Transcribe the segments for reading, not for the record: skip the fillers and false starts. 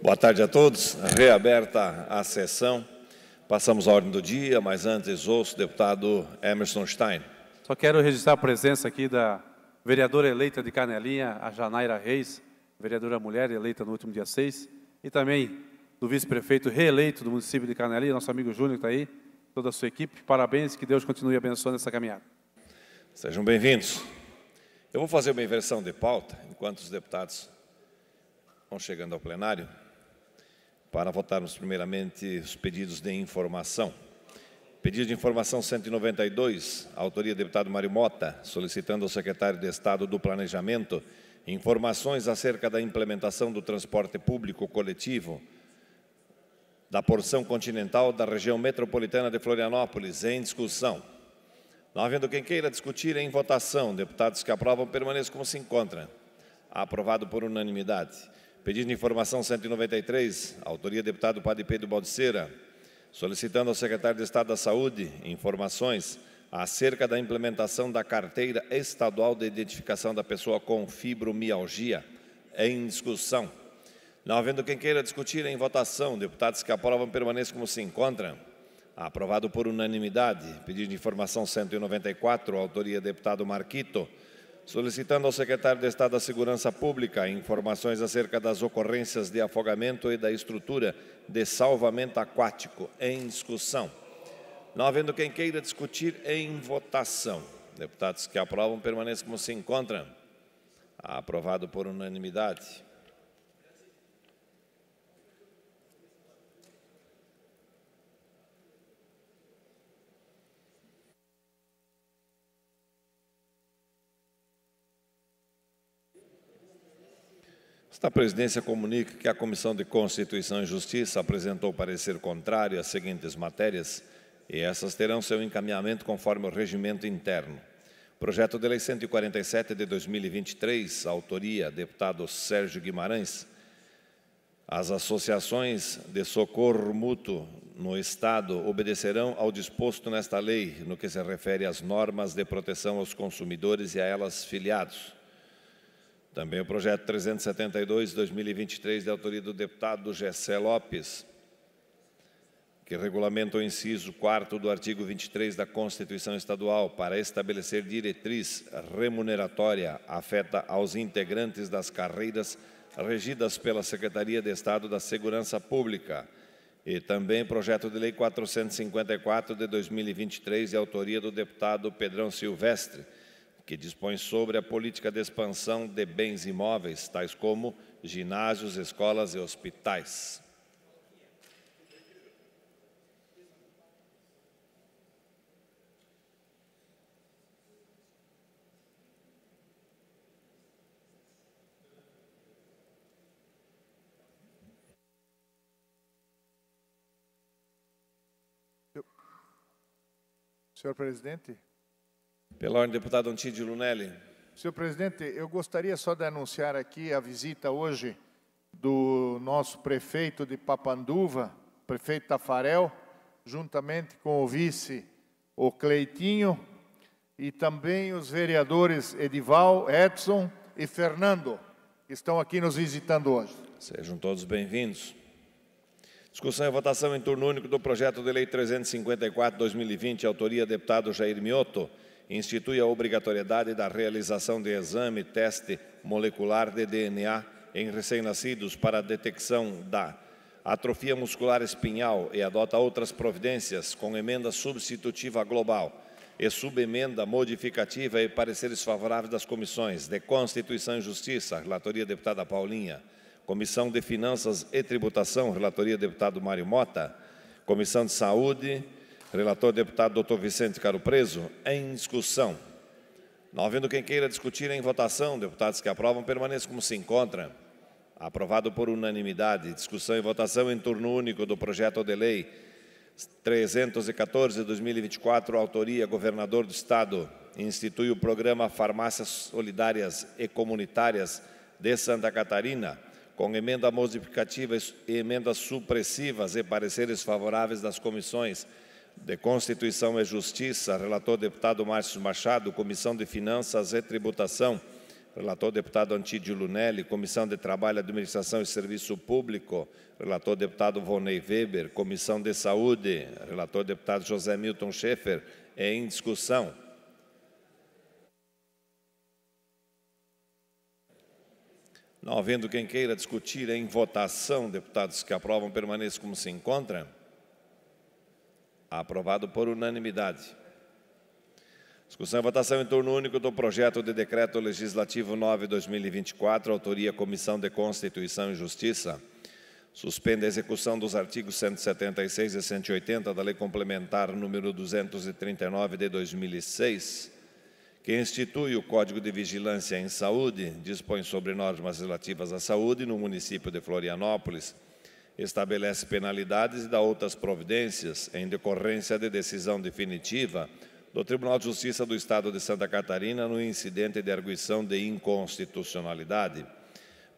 Boa tarde a todos. Reaberta a sessão. Passamos à ordem do dia, mas antes ouço o deputado Emerson Stein. Só quero registrar a presença aqui da vereadora eleita de Canelinha, a Janaira Reis, vereadora mulher eleita no último dia 6, e também do vice-prefeito reeleito do município de Canelinha, nosso amigo Júnior que está aí, toda a sua equipe. Parabéns, que Deus continue abençoando essa caminhada. Sejam bem-vindos. Eu vou fazer uma inversão de pauta, enquanto os deputados vão chegando ao plenário, para votarmos primeiramente os pedidos de informação. Pedido de informação 192, autoria do deputado Mário Mota, solicitando ao secretário de Estado do Planejamento informações acerca da implementação do transporte público coletivo da porção continental da região metropolitana de Florianópolis, em discussão. Não havendo quem queira discutir, em votação, deputados que aprovam permaneçam como se encontram. Aprovado por unanimidade. Pedido de informação 193, autoria do deputado Padre Pedro Baldiceira, solicitando ao secretário de Estado da Saúde informações acerca da implementação da carteira estadual de identificação da pessoa com fibromialgia, em discussão. Não havendo quem queira discutir, em votação, deputados que aprovam permaneçam como se encontram. Aprovado por unanimidade. Pedido de informação 194, autoria do deputado Marquito, solicitando ao secretário de Estado da Segurança Pública informações acerca das ocorrências de afogamento e da estrutura de salvamento aquático, em discussão. Não havendo quem queira discutir, em votação. Deputados que aprovam permaneçam como se encontram. Aprovado por unanimidade. Esta presidência comunica que a Comissão de Constituição e Justiça apresentou parecer contrário às seguintes matérias e essas terão seu encaminhamento conforme o regimento interno. Projeto de Lei 147 de 2023, autoria deputado Sérgio Guimarães. As associações de socorro mútuo no Estado obedecerão ao disposto nesta lei, no que se refere às normas de proteção aos consumidores e a elas filiados. Também o projeto 372, 2023, de autoria do deputado Gessé Lopes, que regulamenta o inciso 4º do artigo 23 da Constituição Estadual para estabelecer diretriz remuneratória afeta aos integrantes das carreiras regidas pela Secretaria de Estado da Segurança Pública. E também projeto de lei 454 de 2023, de autoria do deputado Pedrão Silvestre, que dispõe sobre a política de expansão de bens imóveis, tais como ginásios, escolas e hospitais. Senhor presidente. Pela ordem, deputado Antídio Lunelli. Senhor presidente, eu gostaria só de anunciar aqui a visita hoje do nosso prefeito de Papanduva, prefeito Tafarel, juntamente com o vice, o Cleitinho, e também os vereadores Edival, Edson e Fernando, que estão aqui nos visitando hoje. Sejam todos bem-vindos. Discussão e votação em turno único do projeto de lei 354/2020, autoria deputado Jair Mioto, institui a obrigatoriedade da realização de exame teste molecular de DNA em recém-nascidos para a detecção da atrofia muscular espinhal e adota outras providências com emenda substitutiva global e subemenda modificativa e pareceres favoráveis das comissões de Constituição e Justiça, relatoria deputada Paulinha, Comissão de Finanças e Tributação, relatoria deputado Mário Mota, Comissão de Saúde, relator deputado Dr. Vicente Caro Preso, em discussão. Não havendo quem queira discutir, em votação, deputados que aprovam permaneçam como se encontram. Aprovado por unanimidade. Discussão e votação em turno único do projeto de lei 314 de 2024, autoria governador do Estado, institui o programa Farmácias Solidárias e Comunitárias de Santa Catarina, com emenda modificativa e emendas supressivas e pareceres favoráveis das comissões de Constituição e Justiça, relator deputado Márcio Machado, Comissão de Finanças e Tributação, Relator, deputado Antídio Lunelli. Comissão de Trabalho, Administração e Serviço Público. Relator, deputado Vonei Weber. Comissão de Saúde. Relator, deputado José Milton Schaeffer. É em discussão. Não havendo quem queira discutir, em votação, deputados que aprovam, permaneçam como se encontram. Aprovado por unanimidade. Discussão e votação em turno único do projeto de decreto legislativo 9/2024, autoria Comissão de Constituição e Justiça. Suspende a execução dos artigos 176 e 180 da Lei Complementar número 239 de 2006, que institui o Código de Vigilância em Saúde, dispõe sobre normas relativas à saúde no município de Florianópolis, estabelece penalidades e dá outras providências em decorrência de decisão definitiva do Tribunal de Justiça do Estado de Santa Catarina no incidente de arguição de inconstitucionalidade.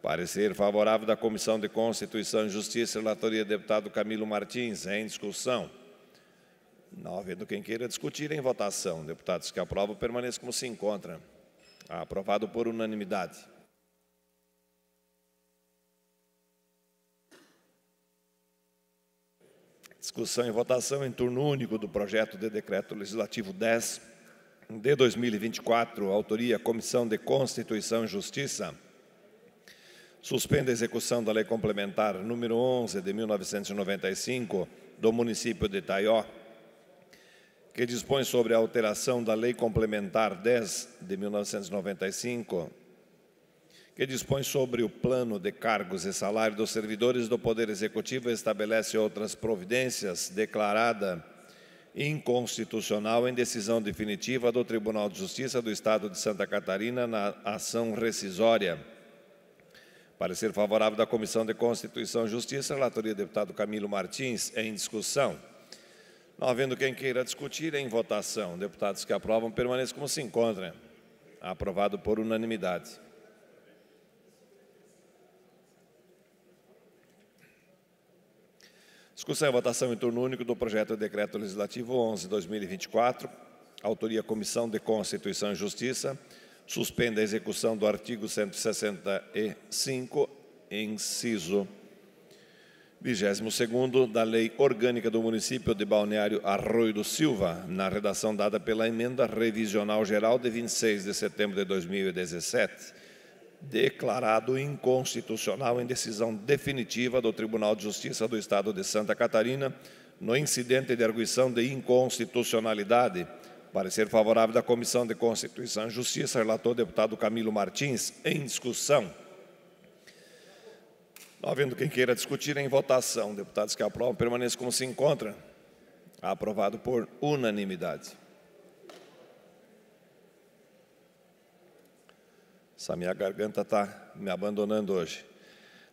Parecer favorável da Comissão de Constituição e Justiça, relatoria do deputado Camilo Martins. Em discussão. Não havendo quem queira discutir, em votação. Deputados que aprovam, permaneçam como se encontram. Aprovado por unanimidade. Discussão e votação em turno único do projeto de decreto legislativo 10 de 2024, autoria Comissão de Constituição e Justiça. Suspende a execução da Lei Complementar número 11 de 1995 do município de Taió, que dispõe sobre a alteração da Lei Complementar 10 de 1995, que dispõe sobre o plano de cargos e salário dos servidores do Poder Executivo e estabelece outras providências, declarada inconstitucional em decisão definitiva do Tribunal de Justiça do Estado de Santa Catarina na ação rescisória. Parecer favorável da Comissão de Constituição e Justiça, relatoria do deputado Camilo Martins. Em discussão. Não havendo quem queira discutir, em votação. Deputados que aprovam, permaneçam como se encontram. Aprovado por unanimidade. Discussão e votação em turno único do projeto de decreto legislativo 11/2024, autoria Comissão de Constituição e Justiça, suspende a execução do artigo 165, inciso 22º da Lei Orgânica do Município de Balneário Arroio do Silva, na redação dada pela Emenda Revisional Geral de 26 de setembro de 2017, declarado inconstitucional em decisão definitiva do Tribunal de Justiça do Estado de Santa Catarina, no incidente de arguição de inconstitucionalidade. Parecer favorável da Comissão de Constituição e Justiça, relator deputado Camilo Martins. Em discussão. Não havendo quem queira discutir, em votação. Deputados que aprovam, permaneçam como se encontram. Aprovado por unanimidade. Essa minha garganta está me abandonando hoje.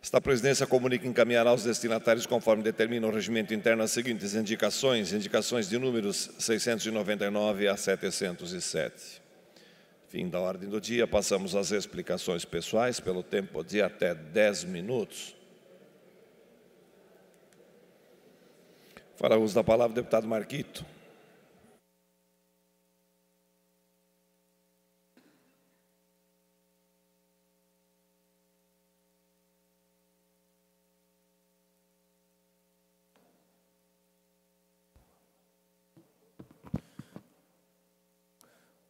Esta presidência comunica e encaminhará aos destinatários, conforme determina o regimento interno, as seguintes indicações de números 699 a 707. Fim da ordem do dia, passamos às explicações pessoais, pelo tempo de até 10 minutos. Fará uso da palavra o deputado Marquito.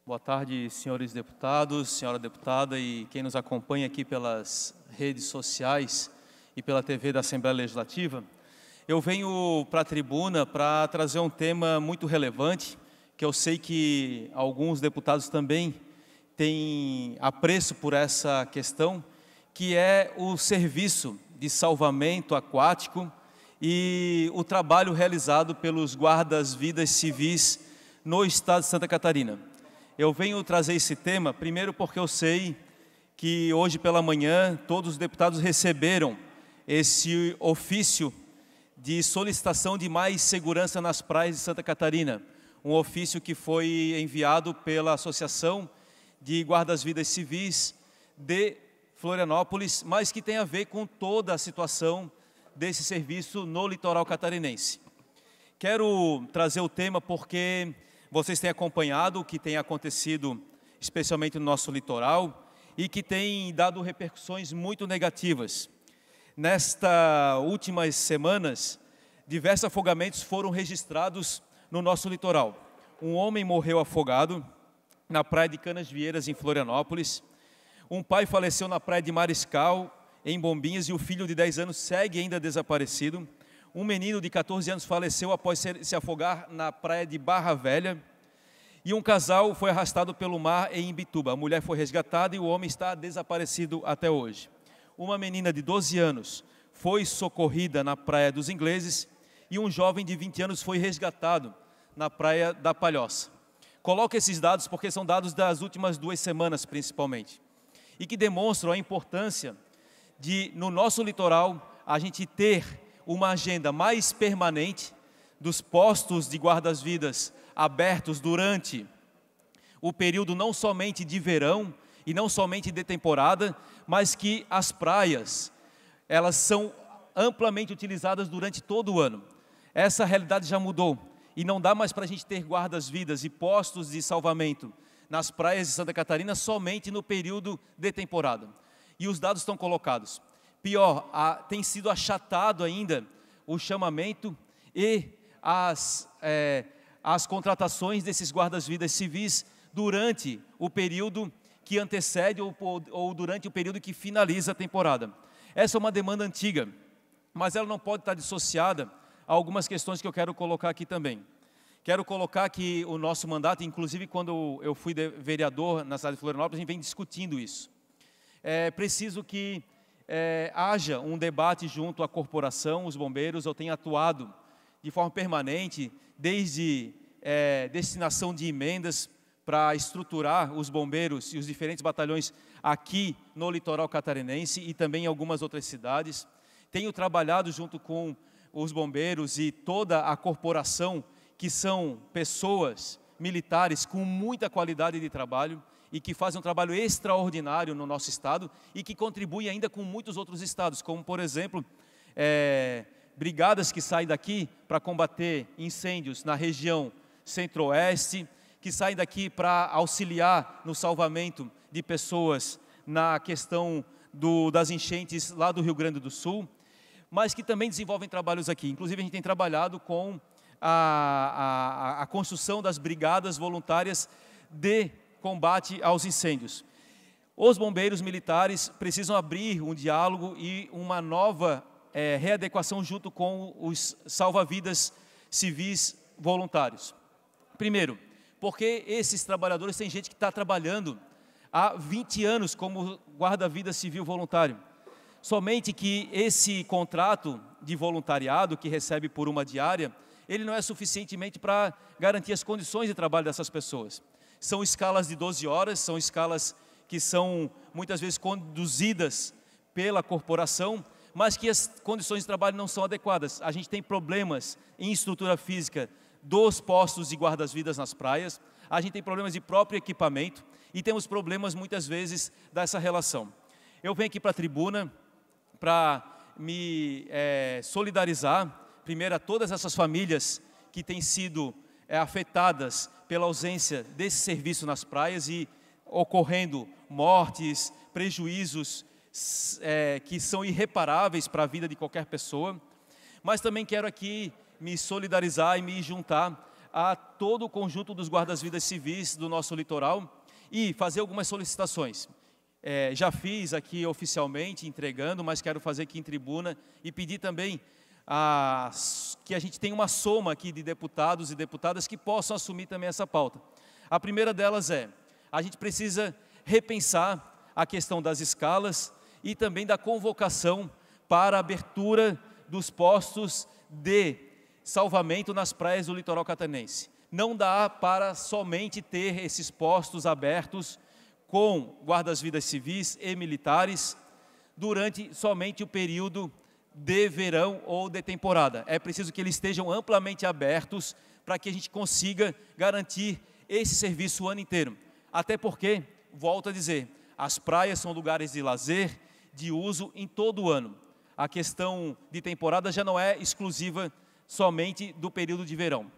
Boa tarde, senhores deputados, senhora deputada e quem nos acompanha aqui pelas redes sociais e pela TV da Assembleia Legislativa. Eu venho para a tribuna para trazer um tema muito relevante, que eu sei que alguns deputados também têm apreço por essa questão, que é o serviço de salvamento aquático e o trabalho realizado pelos guardas-vidas civis no estado de Santa Catarina. Eu venho trazer esse tema, primeiro porque eu sei que hoje pela manhã todos os deputados receberam esse ofício de solicitação de mais segurança nas praias de Santa Catarina. Um ofício que foi enviado pela Associação de Guardas-Vidas Civis de Florianópolis, mas que tem a ver com toda a situação desse serviço no litoral catarinense. Quero trazer o tema porque vocês têm acompanhado o que tem acontecido, especialmente no nosso litoral, e que tem dado repercussões muito negativas. Nestas últimas semanas, diversos afogamentos foram registrados no nosso litoral. Um homem morreu afogado na praia de Canasvieiras, em Florianópolis. Um pai faleceu na praia de Mariscal, em Bombinhas, e o filho de 10 anos segue ainda desaparecido. Um menino de 14 anos faleceu após se afogar na praia de Barra Velha. E um casal foi arrastado pelo mar em Imbituba. A mulher foi resgatada e o homem está desaparecido até hoje. Uma menina de 12 anos foi socorrida na Praia dos Ingleses e um jovem de 20 anos foi resgatado na Praia da Palhoça. Coloco esses dados porque são dados das últimas 2 semanas, principalmente, e que demonstram a importância de, no nosso litoral, a gente ter uma agenda mais permanente dos postos de guardas-vidas abertos durante o período não somente de verão e não somente de temporada, mas que as praias, elas são amplamente utilizadas durante todo o ano. Essa realidade já mudou e não dá mais para a gente ter guardas-vidas e postos de salvamento nas praias de Santa Catarina somente no período de temporada. E os dados estão colocados. Pior, tem sido achatado ainda o chamamento e as contratações desses guardas-vidas civis durante o período que antecede ou durante o período que finaliza a temporada. Essa é uma demanda antiga, mas ela não pode estar dissociada a algumas questões que eu quero colocar aqui também. Quero colocar que o nosso mandato, inclusive quando eu fui vereador na cidade de Florianópolis, a gente vem discutindo isso. É preciso que haja um debate junto à corporação, os bombeiros. Eu tenho atuado de forma permanente, desde destinação de emendas para estruturar os bombeiros e os diferentes batalhões aqui no litoral catarinense e também em algumas outras cidades. Tenho trabalhado junto com os bombeiros e toda a corporação, que são pessoas militares com muita qualidade de trabalho e que fazem um trabalho extraordinário no nosso estado e que contribuem ainda com muitos outros estados, como, por exemplo, brigadas que saem daqui para combater incêndios na região centro-oeste, que saem daqui para auxiliar no salvamento de pessoas na questão das enchentes lá do Rio Grande do Sul, mas que também desenvolvem trabalhos aqui. Inclusive, a gente tem trabalhado com a construção das brigadas voluntárias de combate aos incêndios. Os bombeiros militares precisam abrir um diálogo e uma nova readequação junto com os salva-vidas civis voluntários. Primeiro, porque esses trabalhadores, tem gente que está trabalhando há 20 anos como guarda-vida civil voluntário. Somente que esse contrato de voluntariado, que recebe por uma diária, ele não é suficientemente para garantir as condições de trabalho dessas pessoas. São escalas de 12 horas, são escalas que são muitas vezes conduzidas pela corporação, mas que as condições de trabalho não são adequadas. A gente tem problemas em estrutura física dos postos de guardas-vidas nas praias, a gente tem problemas de próprio equipamento e temos problemas muitas vezes dessa relação. Eu venho aqui para a tribuna para me solidarizar, primeiro, a todas essas famílias que têm sido afetadas pela ausência desse serviço nas praias e ocorrendo mortes, prejuízos que são irreparáveis para a vida de qualquer pessoa, mas também quero aqui me solidarizar e me juntar a todo o conjunto dos guardas-vidas civis do nosso litoral e fazer algumas solicitações. Já fiz aqui oficialmente, entregando, mas quero fazer aqui em tribuna e pedir também que a gente tenha uma soma aqui de deputados e deputadas que possam assumir também essa pauta. A primeira delas a gente precisa repensar a questão das escalas e também da convocação para a abertura dos postos de salvamento nas praias do litoral catarinense. Não dá para somente ter esses postos abertos com guardas-vidas civis e militares durante somente o período de verão ou de temporada. É preciso que eles estejam amplamente abertos para que a gente consiga garantir esse serviço o ano inteiro. Até porque, volto a dizer, as praias são lugares de lazer, de uso em todo o ano. A questão de temporada já não é exclusiva somente do período de verão.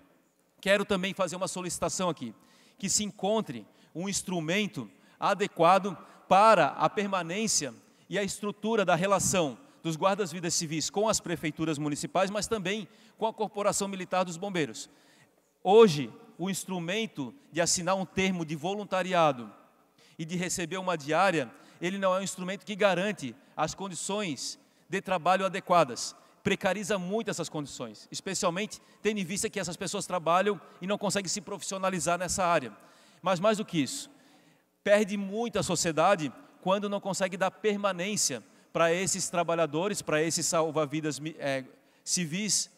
Quero também fazer uma solicitação aqui, que se encontre um instrumento adequado para a permanência e a estrutura da relação dos guardas-vidas civis com as prefeituras municipais, mas também com a Corporação Militar dos Bombeiros. Hoje, o instrumento de assinar um termo de voluntariado e de receber uma diária, ele não é um instrumento que garante as condições de trabalho adequadas. Precariza muito essas condições, especialmente tendo em vista que essas pessoas trabalham e não conseguem se profissionalizar nessa área. Mas mais do que isso, perde muito a sociedade quando não consegue dar permanência para esses trabalhadores, para esses salva-vidas civis,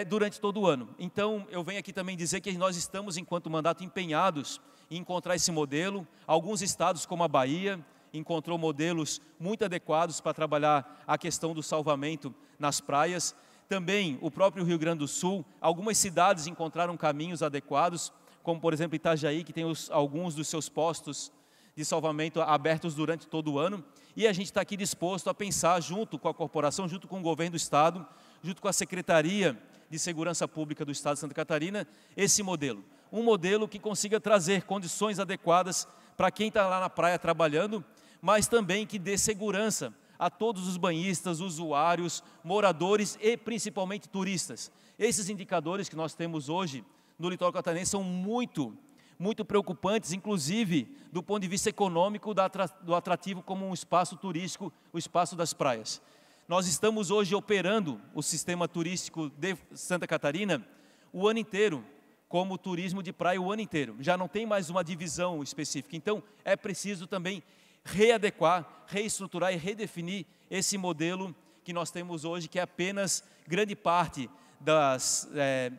durante todo o ano. Então, eu venho aqui também dizer que nós estamos, enquanto mandato, empenhados em encontrar esse modelo. Alguns estados, como a Bahia, encontrou modelos muito adequados para trabalhar a questão do salvamento nas praias. Também, o próprio Rio Grande do Sul, algumas cidades encontraram caminhos adequados, como, por exemplo, Itajaí, que tem alguns dos seus postos de salvamento abertos durante todo o ano. E a gente está aqui disposto a pensar, junto com a corporação, junto com o governo do Estado, junto com a Secretaria de Segurança Pública do Estado de Santa Catarina, esse modelo. Um modelo que consiga trazer condições adequadas para quem está lá na praia trabalhando, mas também que dê segurança a todos os banhistas, usuários, moradores e principalmente turistas. Esses indicadores que nós temos hoje no litoral catarinense são muito preocupantes, inclusive do ponto de vista econômico do atrativo como um espaço turístico, o espaço das praias. Nós estamos hoje operando o sistema turístico de Santa Catarina o ano inteiro, como turismo de praia o ano inteiro. Já não tem mais uma divisão específica. Então, é preciso também readequar, reestruturar e redefinir esse modelo que nós temos hoje, que é apenas grande parte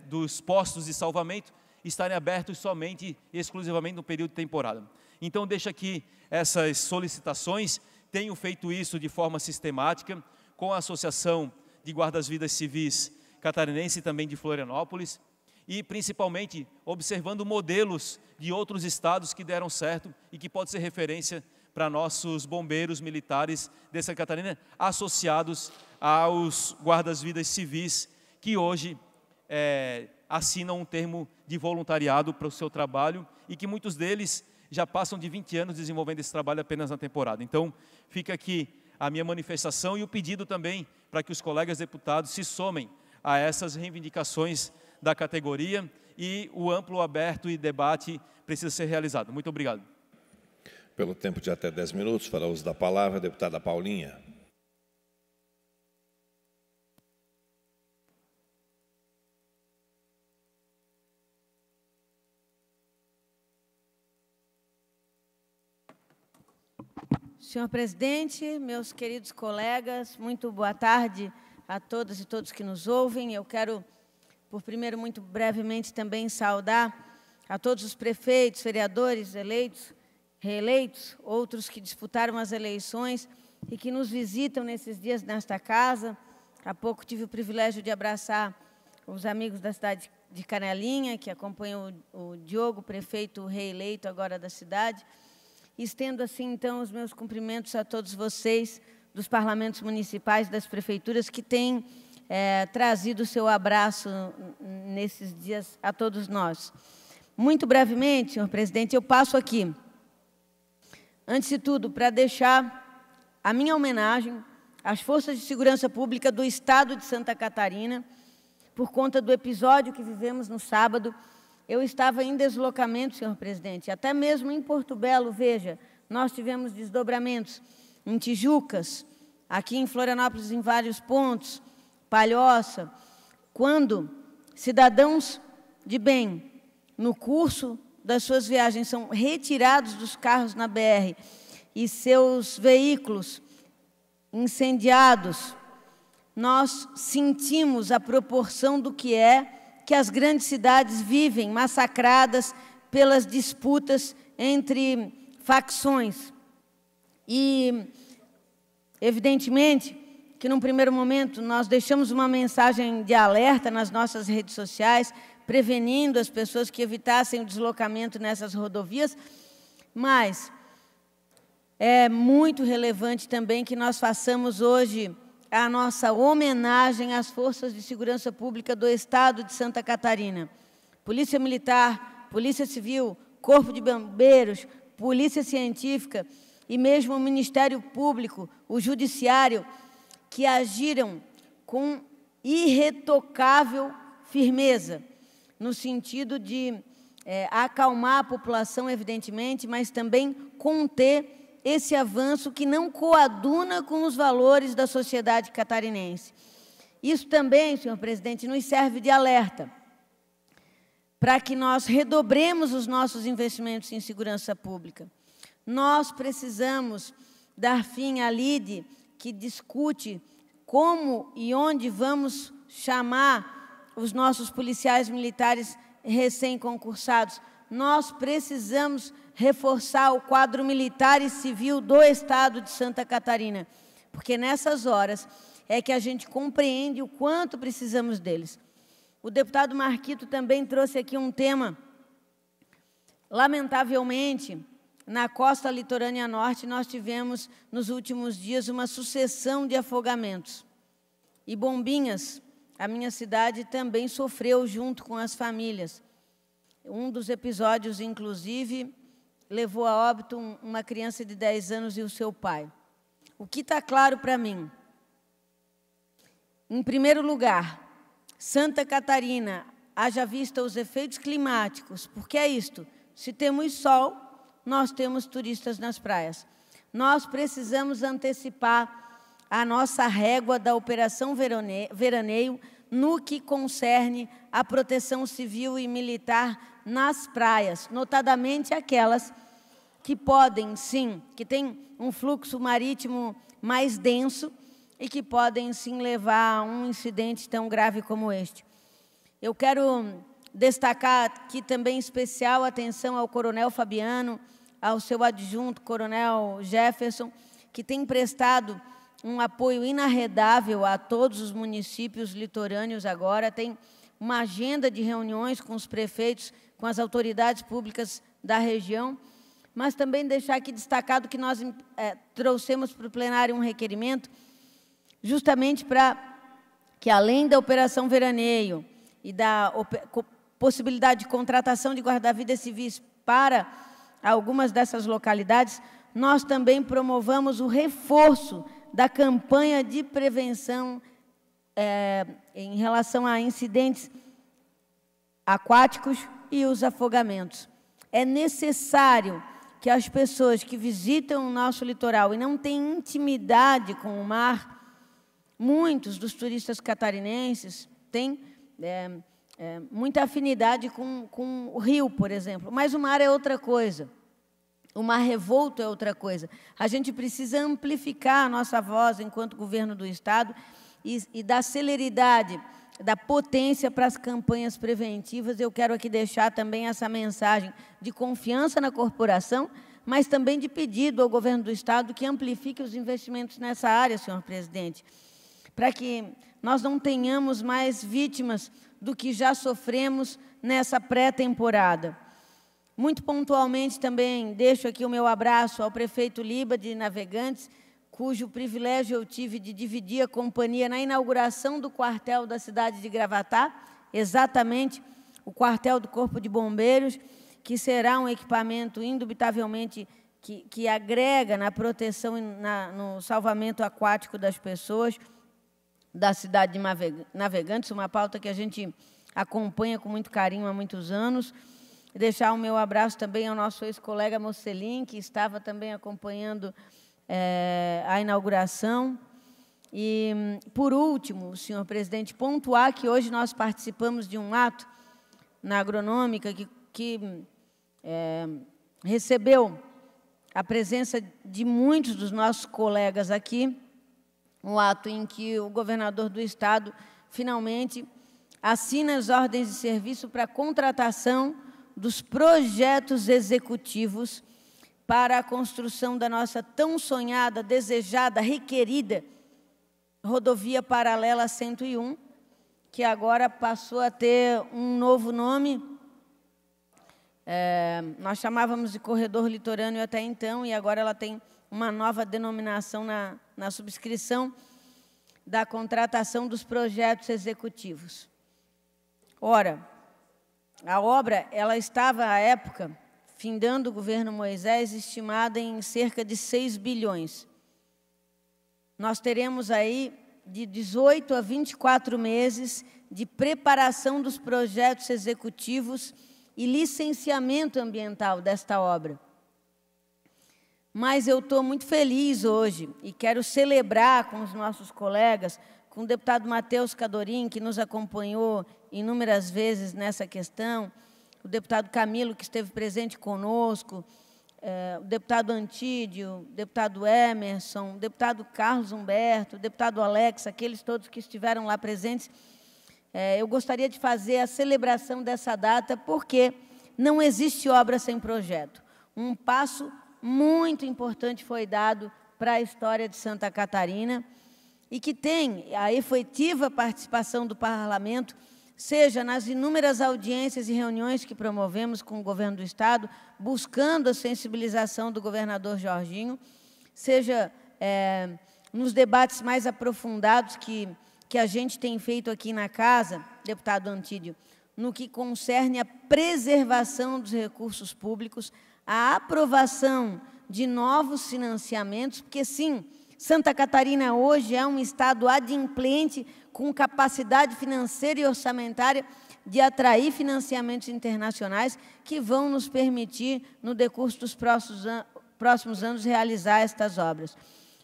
dos postos de salvamento estarem abertos somente e exclusivamente no período de temporada. Então, deixo aqui essas solicitações, tenho feito isso de forma sistemática, com a Associação de Guardas-Vidas Civis Catarinense e também de Florianópolis, e principalmente observando modelos de outros estados que deram certo e que pode ser referência para nossos bombeiros militares de Santa Catarina, associados aos guardas-vidas civis, que hoje assinam um termo de voluntariado para o seu trabalho e que muitos deles já passam de 20 anos desenvolvendo esse trabalho apenas na temporada. Então, fica aqui a minha manifestação e o pedido também para que os colegas deputados se somem a essas reivindicações da categoria e o amplo, aberto e debate precisa ser realizado. Muito obrigado. Pelo tempo de até 10 minutos, fará uso da palavra a deputada Paulinha. Senhor presidente, meus queridos colegas, muito boa tarde a todas e todos que nos ouvem. Eu quero, por primeiro, muito brevemente também saudar a todos os prefeitos, vereadores eleitos, reeleitos, outros que disputaram as eleições e que nos visitam nesses dias nesta casa. Há pouco tive o privilégio de abraçar os amigos da cidade de Canelinha, que acompanham o Diogo, prefeito reeleito agora da cidade. Estendo assim, então, os meus cumprimentos a todos vocês dos parlamentos municipais, das prefeituras, que têm trazido o seu abraço nesses dias a todos nós. Muito brevemente, senhor presidente, eu passo aqui, antes de tudo, para deixar a minha homenagem às Forças de Segurança Pública do Estado de Santa Catarina, por conta do episódio que vivemos no sábado. Eu estava em deslocamento, senhor presidente, até mesmo em Porto Belo, veja, nós tivemos desdobramentos em Tijucas, aqui em Florianópolis, em vários pontos, Palhoça, quando cidadãos de bem, no curso das suas viagens, são retirados dos carros na BR e seus veículos incendiados, nós sentimos a proporção do que é que as grandes cidades vivem massacradas pelas disputas entre facções. E, evidentemente, que num primeiro momento nós deixamos uma mensagem de alerta nas nossas redes sociais, prevenindo as pessoas que evitassem o deslocamento nessas rodovias, mas é muito relevante também que nós façamos hoje a nossa homenagem às Forças de Segurança Pública do Estado de Santa Catarina. Polícia Militar, Polícia Civil, Corpo de Bombeiros, Polícia Científica e mesmo o Ministério Público, o Judiciário, que agiram com irretocável firmeza, no sentido de acalmar a população, evidentemente, mas também conter esse avanço que não coaduna com os valores da sociedade catarinense. Isso também, senhor presidente, nos serve de alerta para que nós redobremos os nossos investimentos em segurança pública. Nós precisamos dar fim à lide que discute como e onde vamos chamar os nossos policiais militares recém-concursados. Nós precisamos reforçar o quadro militar e civil do Estado de Santa Catarina, porque nessas horas é que a gente compreende o quanto precisamos deles. O deputado Marquito também trouxe aqui um tema. Lamentavelmente, na costa litorânea norte, nós tivemos, nos últimos dias, uma sucessão de afogamentos. E Bombinhas, a minha cidade, também sofreu junto com as famílias. Um dos episódios, inclusive, levou a óbito uma criança de 10 anos e o seu pai. O que está claro para mim? Em primeiro lugar, Santa Catarina, haja vista os efeitos climáticos, porque é isto, se temos sol, nós temos turistas nas praias. Nós precisamos antecipar a nossa régua da Operação Veraneio no que concerne a proteção civil e militar nas praias, notadamente aquelas que podem, sim, que têm um fluxo marítimo mais denso, e que podem, sim, levar a um incidente tão grave como este. Eu quero destacar aqui também especial atenção ao Coronel Fabiano, ao seu adjunto, Coronel Jefferson, que tem prestado um apoio inarredável a todos os municípios litorâneos agora, tem uma agenda de reuniões com os prefeitos, com as autoridades públicas da região, mas também deixar aqui destacado que nós trouxemos para o plenário um requerimento justamente para que, além da Operação Veraneio e da possibilidade de contratação de guarda-vidas civis para algumas dessas localidades, nós também promovamos o reforço da campanha de prevenção em relação a incidentes aquáticos e os afogamentos. É necessário que as pessoas que visitam o nosso litoral e não têm intimidade com o mar, muitos dos turistas catarinenses têm muita afinidade com o rio, por exemplo, mas o mar é outra coisa. O mar revolto é outra coisa. A gente precisa amplificar a nossa voz enquanto governo do Estado e dar celeridade, dar potência para as campanhas preventivas. Eu quero aqui deixar também essa mensagem de confiança na corporação, mas também de pedido ao governo do Estado que amplifique os investimentos nessa área, senhor presidente, para que nós não tenhamos mais vítimas do que já sofremos nessa pré-temporada. Muito pontualmente também deixo aqui o meu abraço ao prefeito Liba de Navegantes, cujo privilégio eu tive de dividir a companhia na inauguração do quartel da cidade de Gravatá, exatamente o quartel do Corpo de Bombeiros, que será um equipamento indubitavelmente que agrega na proteção e no salvamento aquático das pessoas da cidade de Navegantes, uma pauta que a gente acompanha com muito carinho há muitos anos. Deixar o meu abraço também ao nosso ex-colega Mocelin, que estava também acompanhando a inauguração. E, por último, senhor presidente, pontuar que hoje nós participamos de um ato na Agronômica que recebeu a presença de muitos dos nossos colegas aqui, um ato em que o governador do Estado, finalmente, assina as ordens de serviço para a contratação dos projetos executivos para a construção da nossa tão sonhada, desejada, requerida rodovia paralela 101, que agora passou a ter um novo nome. Nós chamávamos de corredor litorâneo até então, e agora ela tem uma nova denominação na subscrição da contratação dos projetos executivos. Ora, a obra ela estava, à época, findando o governo Moisés, estimada em cerca de 6 bilhões. Nós teremos aí de 18 a 24 meses de preparação dos projetos executivos e licenciamento ambiental desta obra. Mas eu estou muito feliz hoje e quero celebrar com os nossos colegas, com o deputado Matheus Cadorim, que nos acompanhou inúmeras vezes nessa questão, o deputado Camilo, que esteve presente conosco, o deputado Antídio, o deputado Emerson, o deputado Carlos Humberto, o deputado Alex, aqueles todos que estiveram lá presentes. Eu gostaria de fazer a celebração dessa data, porque não existe obra sem projeto. Um passo muito importante foi dado para a história de Santa Catarina e que tem a efetiva participação do Parlamento, seja nas inúmeras audiências e reuniões que promovemos com o governo do Estado, buscando a sensibilização do governador Jorginho, seja nos debates mais aprofundados que a gente tem feito aqui na Casa, deputado Antídio, no que concerne a preservação dos recursos públicos, a aprovação de novos financiamentos, porque, sim, Santa Catarina hoje é um estado adimplente com capacidade financeira e orçamentária de atrair financiamentos internacionais que vão nos permitir, no decurso dos próximos anos, realizar estas obras.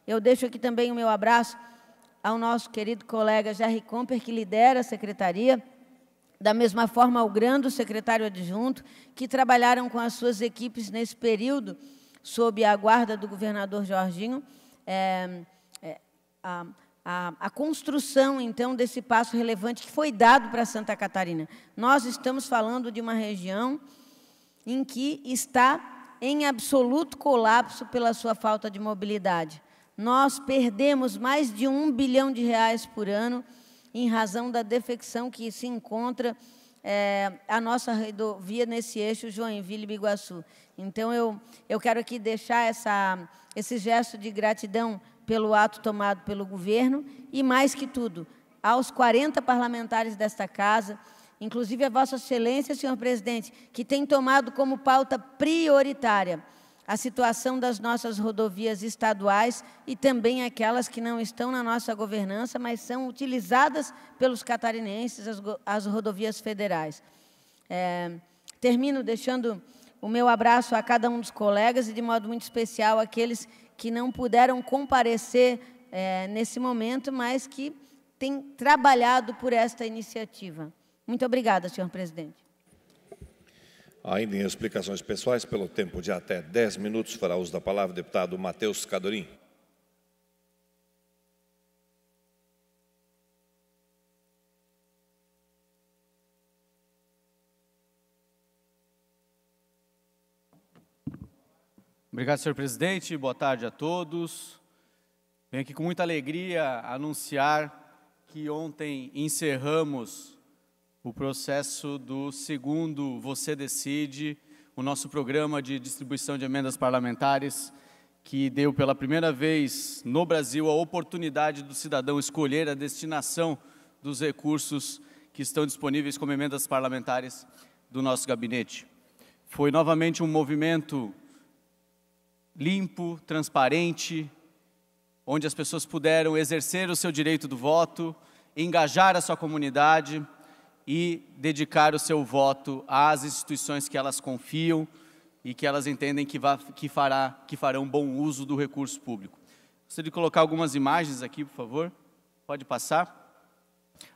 Eu deixo aqui também o meu abraço ao nosso querido colega Jerry Comper, que lidera a secretaria, da mesma forma ao Grando, secretário adjunto, que trabalharam com as suas equipes nesse período, sob a guarda do governador Jorginho, a construção, então, desse passo relevante que foi dado para Santa Catarina. Nós estamos falando de uma região em que está em absoluto colapso pela sua falta de mobilidade. Nós perdemos mais de R$1 bilhão por ano em razão da defecção que se encontra a nossa rodovia nesse eixo Joinville-Biguaçu. Então, eu quero aqui deixar esse gesto de gratidão pelo ato tomado pelo governo e, mais que tudo, aos 40 parlamentares desta Casa, inclusive a Vossa Excelência, senhor presidente, que tem tomado como pauta prioritária a situação das nossas rodovias estaduais e também aquelas que não estão na nossa governança, mas são utilizadas pelos catarinenses, as rodovias federais. Termino deixando o meu abraço a cada um dos colegas e, de modo muito especial, àqueles que não puderam comparecer nesse momento, mas que têm trabalhado por esta iniciativa. Muito obrigada, senhor presidente. Ainda em explicações pessoais, pelo tempo de até 10 minutos, fará uso da palavra o deputado Matheus Cadorim. Obrigado, senhor presidente. Boa tarde a todos. Venho aqui com muita alegria anunciar que ontem encerramos o processo do segundo Você Decide, o nosso programa de distribuição de emendas parlamentares, que deu pela primeira vez no Brasil a oportunidade do cidadão escolher a destinação dos recursos que estão disponíveis como emendas parlamentares do nosso gabinete. Foi novamente um movimento limpo, transparente, onde as pessoas puderam exercer o seu direito do voto, engajar a sua comunidade e dedicar o seu voto às instituições que elas confiam e que elas entendem que farão bom uso do recurso público. Gostaria de colocar algumas imagens aqui, por favor. Pode passar.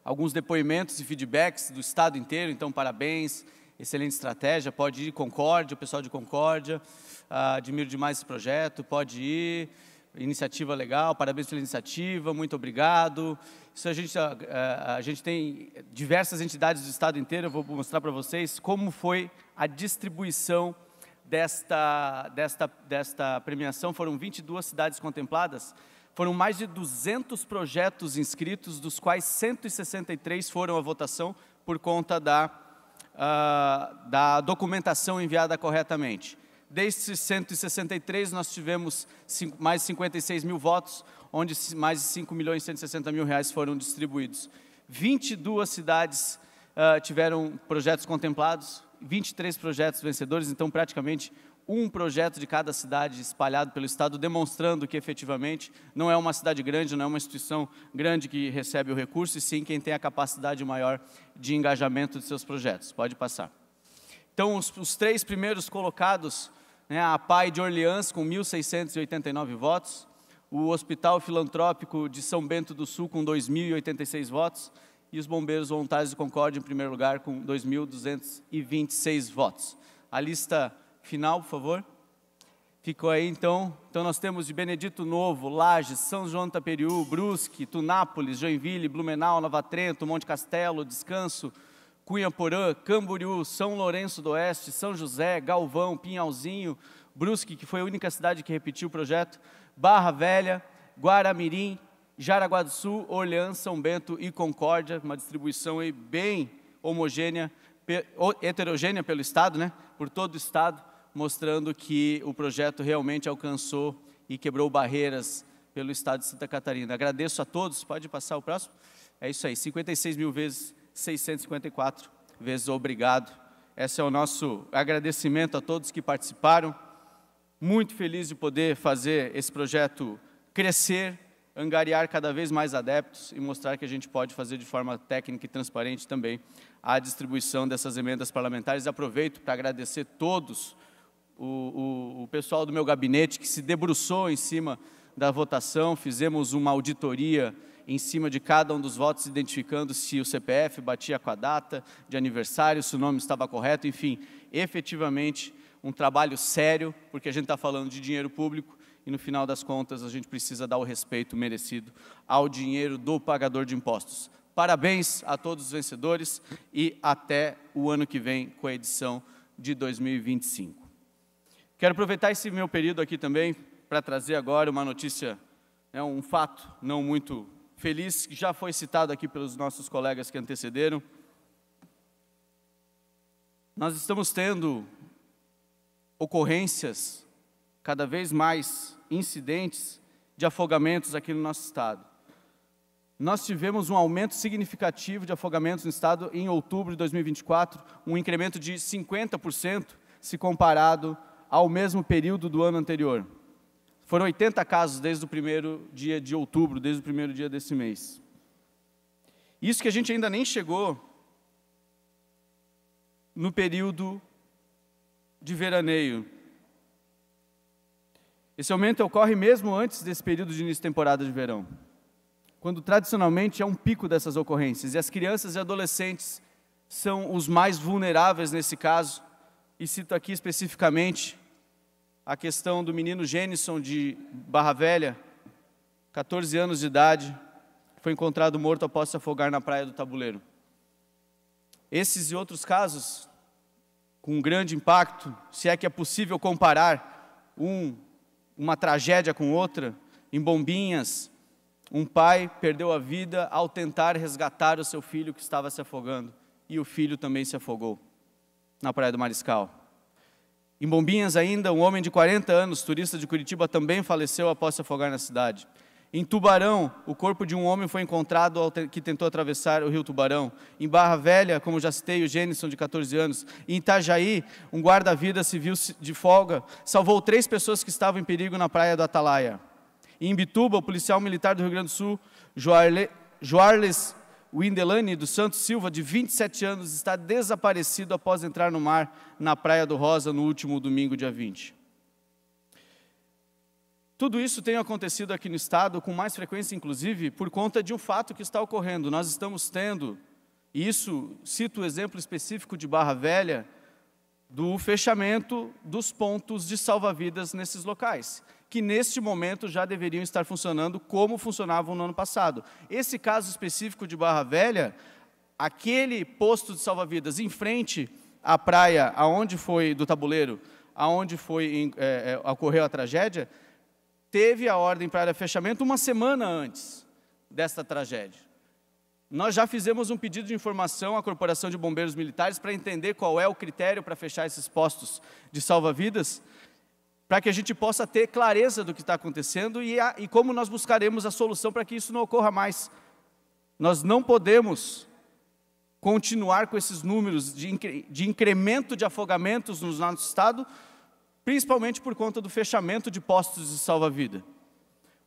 Alguns depoimentos e feedbacks do Estado inteiro, então parabéns, excelente estratégia, pode ir, Concórdia, o pessoal de Concórdia, admiro demais esse projeto, pode ir, iniciativa legal, parabéns pela iniciativa, muito obrigado. Isso a gente tem diversas entidades do Estado inteiro, eu vou mostrar para vocês como foi a distribuição desta premiação. Foram 22 cidades contempladas, foram mais de 200 projetos inscritos, dos quais 163 foram à votação por conta da documentação enviada corretamente. Desses 163, nós tivemos mais de 56 mil votos, onde mais de 5 milhões e 160 mil reais foram distribuídos. 22 cidades tiveram projetos contemplados, 23 projetos vencedores, então praticamente um projeto de cada cidade espalhado pelo Estado, demonstrando que efetivamente não é uma cidade grande, não é uma instituição grande que recebe o recurso, e sim quem tem a capacidade maior de engajamento de seus projetos. Pode passar. Então, os 3 primeiros colocados, né, a PAI de Orleans com 1.689 votos, o Hospital Filantrópico de São Bento do Sul com 2.086 votos, e os Bombeiros Voluntários de Concórdia em primeiro lugar com 2.226 votos. A lista final, por favor. Ficou aí, então. Então, nós temos de Benedito Novo, Lages, São João do Itaperiú, Brusque, Tunápolis, Joinville, Blumenau, Nova Trento, Monte Castelo, Descanso, Cunha-Porã, Camboriú, São Lourenço do Oeste, São José, Galvão, Pinhalzinho, Brusque, que foi a única cidade que repetiu o projeto, Barra Velha, Guaramirim, Jaraguá do Sul, Orleans, São Bento e Concórdia, uma distribuição aí bem homogênea, heterogênea pelo Estado, né? Por todo o Estado, mostrando que o projeto realmente alcançou e quebrou barreiras pelo Estado de Santa Catarina. Agradeço a todos, pode passar o próximo? É isso aí, 56 mil vezes 654 vezes obrigado. Esse é o nosso agradecimento a todos que participaram. Muito feliz de poder fazer esse projeto crescer, angariar cada vez mais adeptos e mostrar que a gente pode fazer de forma técnica e transparente também a distribuição dessas emendas parlamentares. Aproveito para agradecer todos, o pessoal do meu gabinete que se debruçou em cima da votação, fizemos uma auditoria em cima de cada um dos votos, identificando se o CPF batia com a data de aniversário, se o nome estava correto, enfim, efetivamente um trabalho sério, porque a gente está falando de dinheiro público e no final das contas a gente precisa dar o respeito merecido ao dinheiro do pagador de impostos. Parabéns a todos os vencedores e até o ano que vem com a edição de 2025. Quero aproveitar esse meu período aqui também para trazer agora uma notícia, um fato não muito feliz, que já foi citado aqui pelos nossos colegas que antecederam. Nós estamos tendo ocorrências, cada vez mais incidentes de afogamentos aqui no nosso estado. Nós tivemos um aumento significativo de afogamentos no estado em outubro de 2024, um incremento de 50% se comparado ao mesmo período do ano anterior. Foram 80 casos desde o primeiro dia de outubro, desde o primeiro dia desse mês. Isso que a gente ainda nem chegou no período de veraneio. Esse aumento ocorre mesmo antes desse período de início de temporada de verão, quando tradicionalmente é um pico dessas ocorrências, e as crianças e adolescentes são os mais vulneráveis nesse caso, e cito aqui especificamente a questão do menino Gênison de Barra Velha, 14 anos de idade, foi encontrado morto após se afogar na Praia do Tabuleiro. Esses e outros casos, com grande impacto, se é que é possível comparar uma tragédia com outra, em Bombinhas, um pai perdeu a vida ao tentar resgatar o seu filho que estava se afogando, e o filho também se afogou na Praia do Mariscal. Em Bombinhas ainda, um homem de 40 anos, turista de Curitiba, também faleceu após se afogar na cidade. Em Tubarão, o corpo de um homem foi encontrado que tentou atravessar o rio Tubarão. Em Barra Velha, como já citei, o Gênison, de 14 anos. Em Itajaí, um guarda-vida civil de folga salvou 3 pessoas que estavam em perigo na praia do Atalaia. Em Imbituba, o policial militar do Rio Grande do Sul, Joarles Windelane dos Santos Silva, de 27 anos, está desaparecido após entrar no mar na Praia do Rosa no último domingo, dia 20. Tudo isso tem acontecido aqui no estado com mais frequência, inclusive, por conta de um fato que está ocorrendo. Nós estamos tendo, e isso cito o exemplo específico de Barra Velha, do fechamento dos pontos de salva-vidas nesses locais, que neste momento já deveriam estar funcionando como funcionavam no ano passado. Esse caso específico de Barra Velha, aquele posto de salva-vidas em frente à praia aonde foi do Tabuleiro, aonde ocorreu a tragédia, teve a ordem para fechamento uma semana antes desta tragédia. Nós já fizemos um pedido de informação à Corporação de Bombeiros Militares para entender qual é o critério para fechar esses postos de salva-vidas, para que a gente possa ter clareza do que está acontecendo e como nós buscaremos a solução para que isso não ocorra mais. Nós não podemos continuar com esses números de incremento de afogamentos no nosso estado, principalmente por conta do fechamento de postos de salva-vida.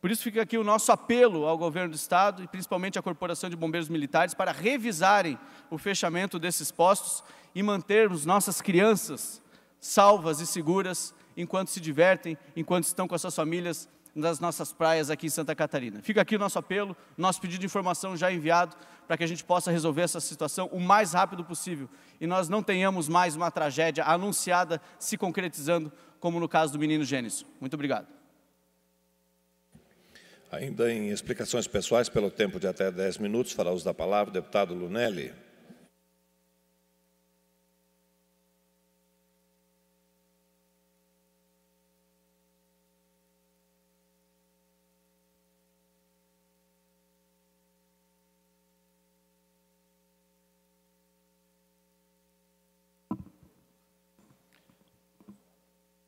Por isso fica aqui o nosso apelo ao governo do estado e principalmente à Corporação de Bombeiros Militares para revisarem o fechamento desses postos e mantermos nossas crianças salvas e seguras enquanto se divertem, enquanto estão com as suas famílias nas nossas praias aqui em Santa Catarina. Fica aqui o nosso apelo, nosso pedido de informação já enviado para que a gente possa resolver essa situação o mais rápido possível e nós não tenhamos mais uma tragédia anunciada se concretizando, como no caso do menino Gênesis. Muito obrigado. Ainda em explicações pessoais, pelo tempo de até 10 minutos, fará uso da palavra o deputado Lunelli.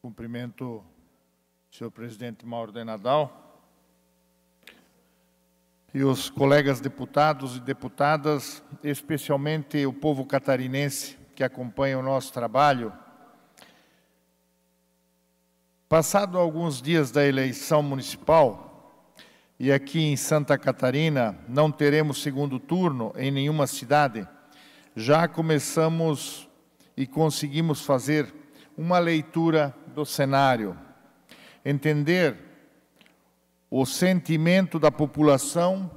Cumprimento o senhor presidente Mauro de Nadal e os colegas deputados e deputadas, especialmente o povo catarinense que acompanha o nosso trabalho. Passado alguns dias da eleição municipal, e aqui em Santa Catarina não teremos segundo turno em nenhuma cidade, já começamos e conseguimos fazer uma leitura do cenário, entender o sentimento da população,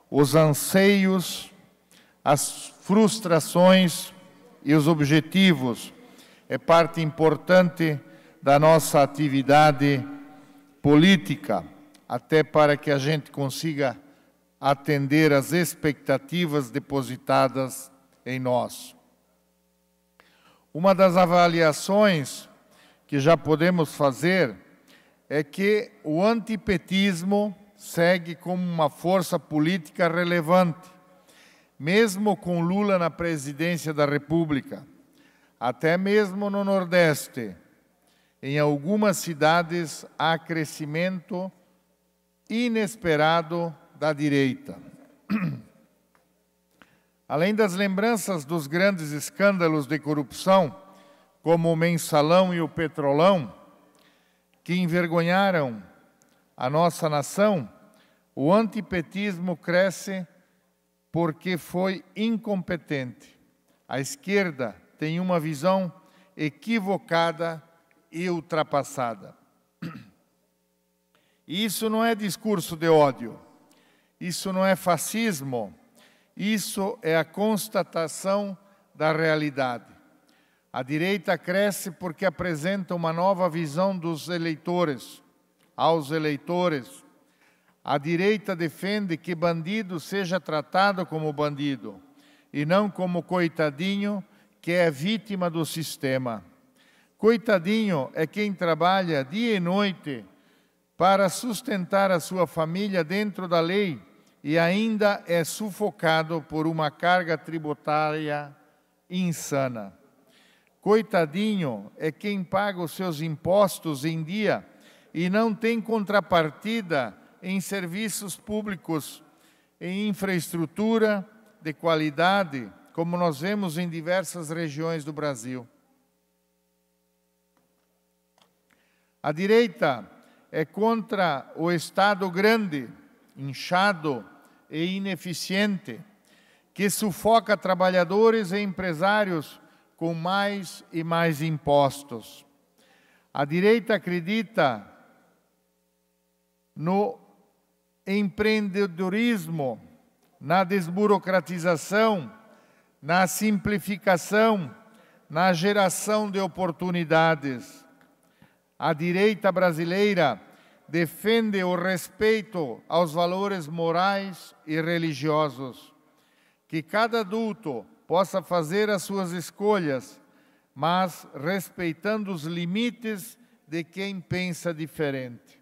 os anseios, as frustrações e os objetivos. É parte importante da nossa atividade política, até para que a gente consiga atender às expectativas depositadas em nós. Uma das avaliações que já podemos fazer é que o antipetismo segue como uma força política relevante, mesmo com Lula na presidência da República, até mesmo no Nordeste. Em algumas cidades há crescimento inesperado da direita. Além das lembranças dos grandes escândalos de corrupção, como o Mensalão e o Petrolão, que envergonharam a nossa nação, o antipetismo cresce porque foi incompetente. A esquerda tem uma visão equivocada e ultrapassada. Isso não é discurso de ódio, isso não é fascismo, isso é a constatação da realidade. A direita cresce porque apresenta uma nova visão dos eleitores, aos eleitores. A direita defende que bandido seja tratado como bandido e não como coitadinho que é vítima do sistema. Coitadinho é quem trabalha dia e noite para sustentar a sua família dentro da lei e ainda é sufocado por uma carga tributária insana. Coitadinho é quem paga os seus impostos em dia e não tem contrapartida em serviços públicos, em infraestrutura de qualidade, como nós vemos em diversas regiões do Brasil. A direita é contra o Estado grande, inchado e ineficiente, que sufoca trabalhadores e empresários com mais e mais impostos. A direita acredita no empreendedorismo, na desburocratização, na simplificação, na geração de oportunidades. A direita brasileira defende o respeito aos valores morais e religiosos, que cada adulto possa fazer as suas escolhas, mas respeitando os limites de quem pensa diferente.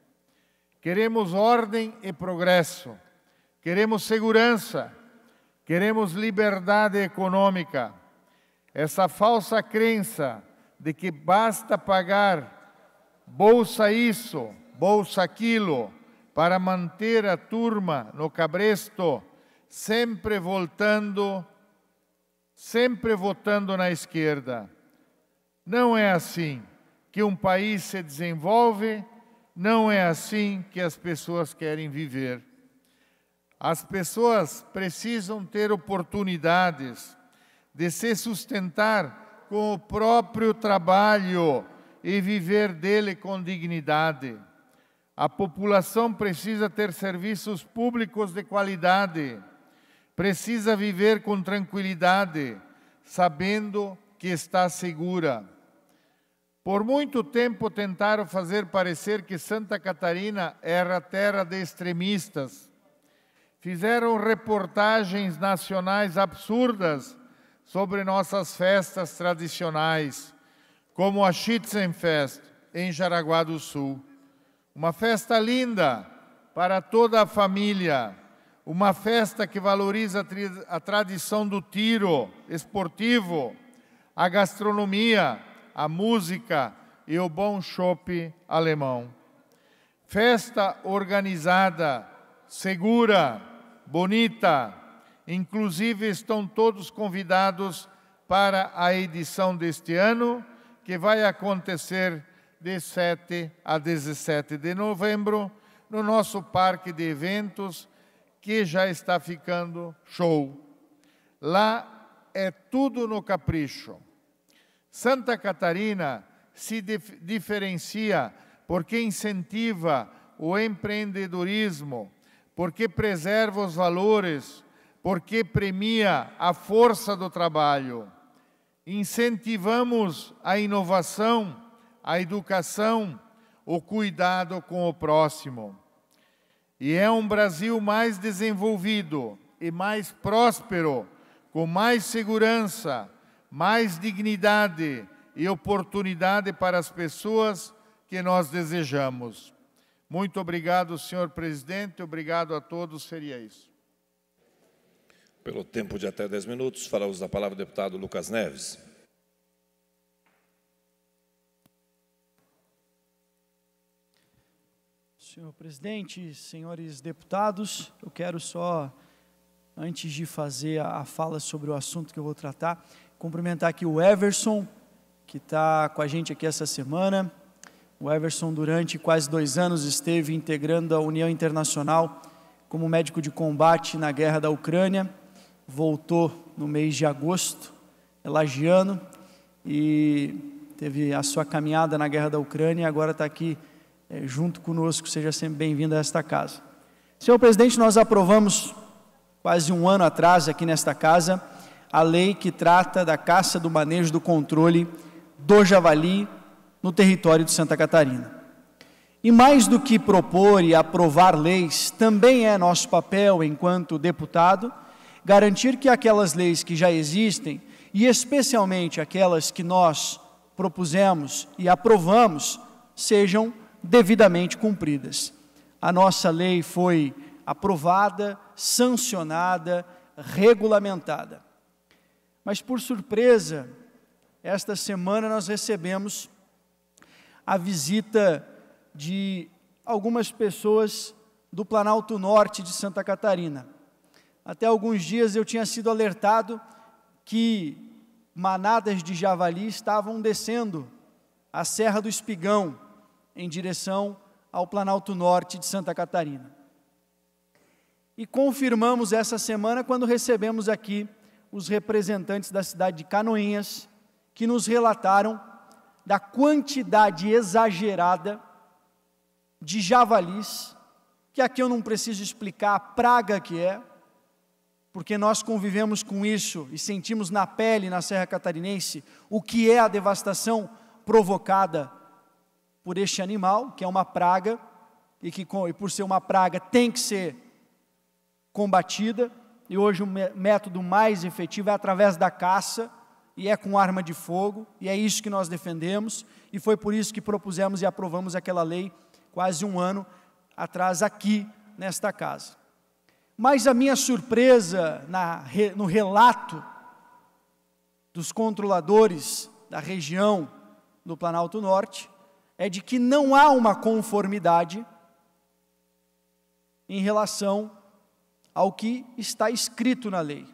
Queremos ordem e progresso, queremos segurança, queremos liberdade econômica. Essa falsa crença de que basta pagar bolsa isso, bolsa aquilo, para manter a turma no cabresto, sempre voltando sempre votando na esquerda. Não é assim que um país se desenvolve, não é assim que as pessoas querem viver. As pessoas precisam ter oportunidades de se sustentar com o próprio trabalho e viver dele com dignidade. A população precisa ter serviços públicos de qualidade, precisa viver com tranquilidade, sabendo que está segura. Por muito tempo tentaram fazer parecer que Santa Catarina era terra de extremistas. Fizeram reportagens nacionais absurdas sobre nossas festas tradicionais, como a Schützenfest em Jaraguá do Sul. Uma festa linda para toda a família, uma festa que valoriza a tradição do tiro esportivo, a gastronomia, a música e o bom chopp alemão. Festa organizada, segura, bonita, inclusive estão todos convidados para a edição deste ano, que vai acontecer de 7 a 17 de novembro, no nosso parque de eventos, que já está ficando show. Lá é tudo no capricho. Santa Catarina se diferencia porque incentiva o empreendedorismo, porque preserva os valores, porque premia a força do trabalho. Incentivamos a inovação, a educação, o cuidado com o próximo. E é um Brasil mais desenvolvido e mais próspero, com mais segurança, mais dignidade e oportunidade para as pessoas que nós desejamos. Muito obrigado, senhor presidente, obrigado a todos, seria isso. Pelo tempo de até 10 minutos, fará uso da palavra o deputado Lucas Neves. Senhor presidente, senhores deputados, eu quero só, antes de fazer a fala sobre o assunto que eu vou tratar, cumprimentar aqui o Everson, que está com a gente aqui essa semana. O Everson, durante quase 2 anos, esteve integrando a União Internacional como médico de combate na guerra da Ucrânia. Voltou no mês de agosto, elagiano, e teve a sua caminhada na guerra da Ucrânia e agora está aqui junto conosco. Seja sempre bem-vindo a esta casa. Senhor presidente, nós aprovamos quase 1 ano atrás aqui nesta casa a lei que trata da caça, do manejo, do controle do javali no território de Santa Catarina. E mais do que propor e aprovar leis, também é nosso papel enquanto deputado garantir que aquelas leis que já existem, e especialmente aquelas que nós propusemos e aprovamos, sejam devidamente cumpridas. A nossa lei foi aprovada, sancionada, regulamentada. Mas, por surpresa, esta semana nós recebemos a visita de algumas pessoas do Planalto Norte de Santa Catarina. Até alguns dias eu tinha sido alertado que manadas de javali estavam descendo a Serra do Espigão, em direção ao Planalto Norte de Santa Catarina. E confirmamos essa semana quando recebemos aqui os representantes da cidade de Canoinhas, que nos relataram da quantidade exagerada de javalis, que aqui eu não preciso explicar a praga que é, porque nós convivemos com isso e sentimos na pele, na Serra Catarinense, o que é a devastação provocada por este animal, que é uma praga, e que por ser uma praga tem que ser combatida, e hoje o método mais efetivo é através da caça, e é com arma de fogo, e é isso que nós defendemos, e foi por isso que propusemos e aprovamos aquela lei quase 1 ano atrás aqui nesta casa. Mas a minha surpresa no relato dos controladores da região do Planalto Norte é de que não há uma conformidade em relação ao que está escrito na lei.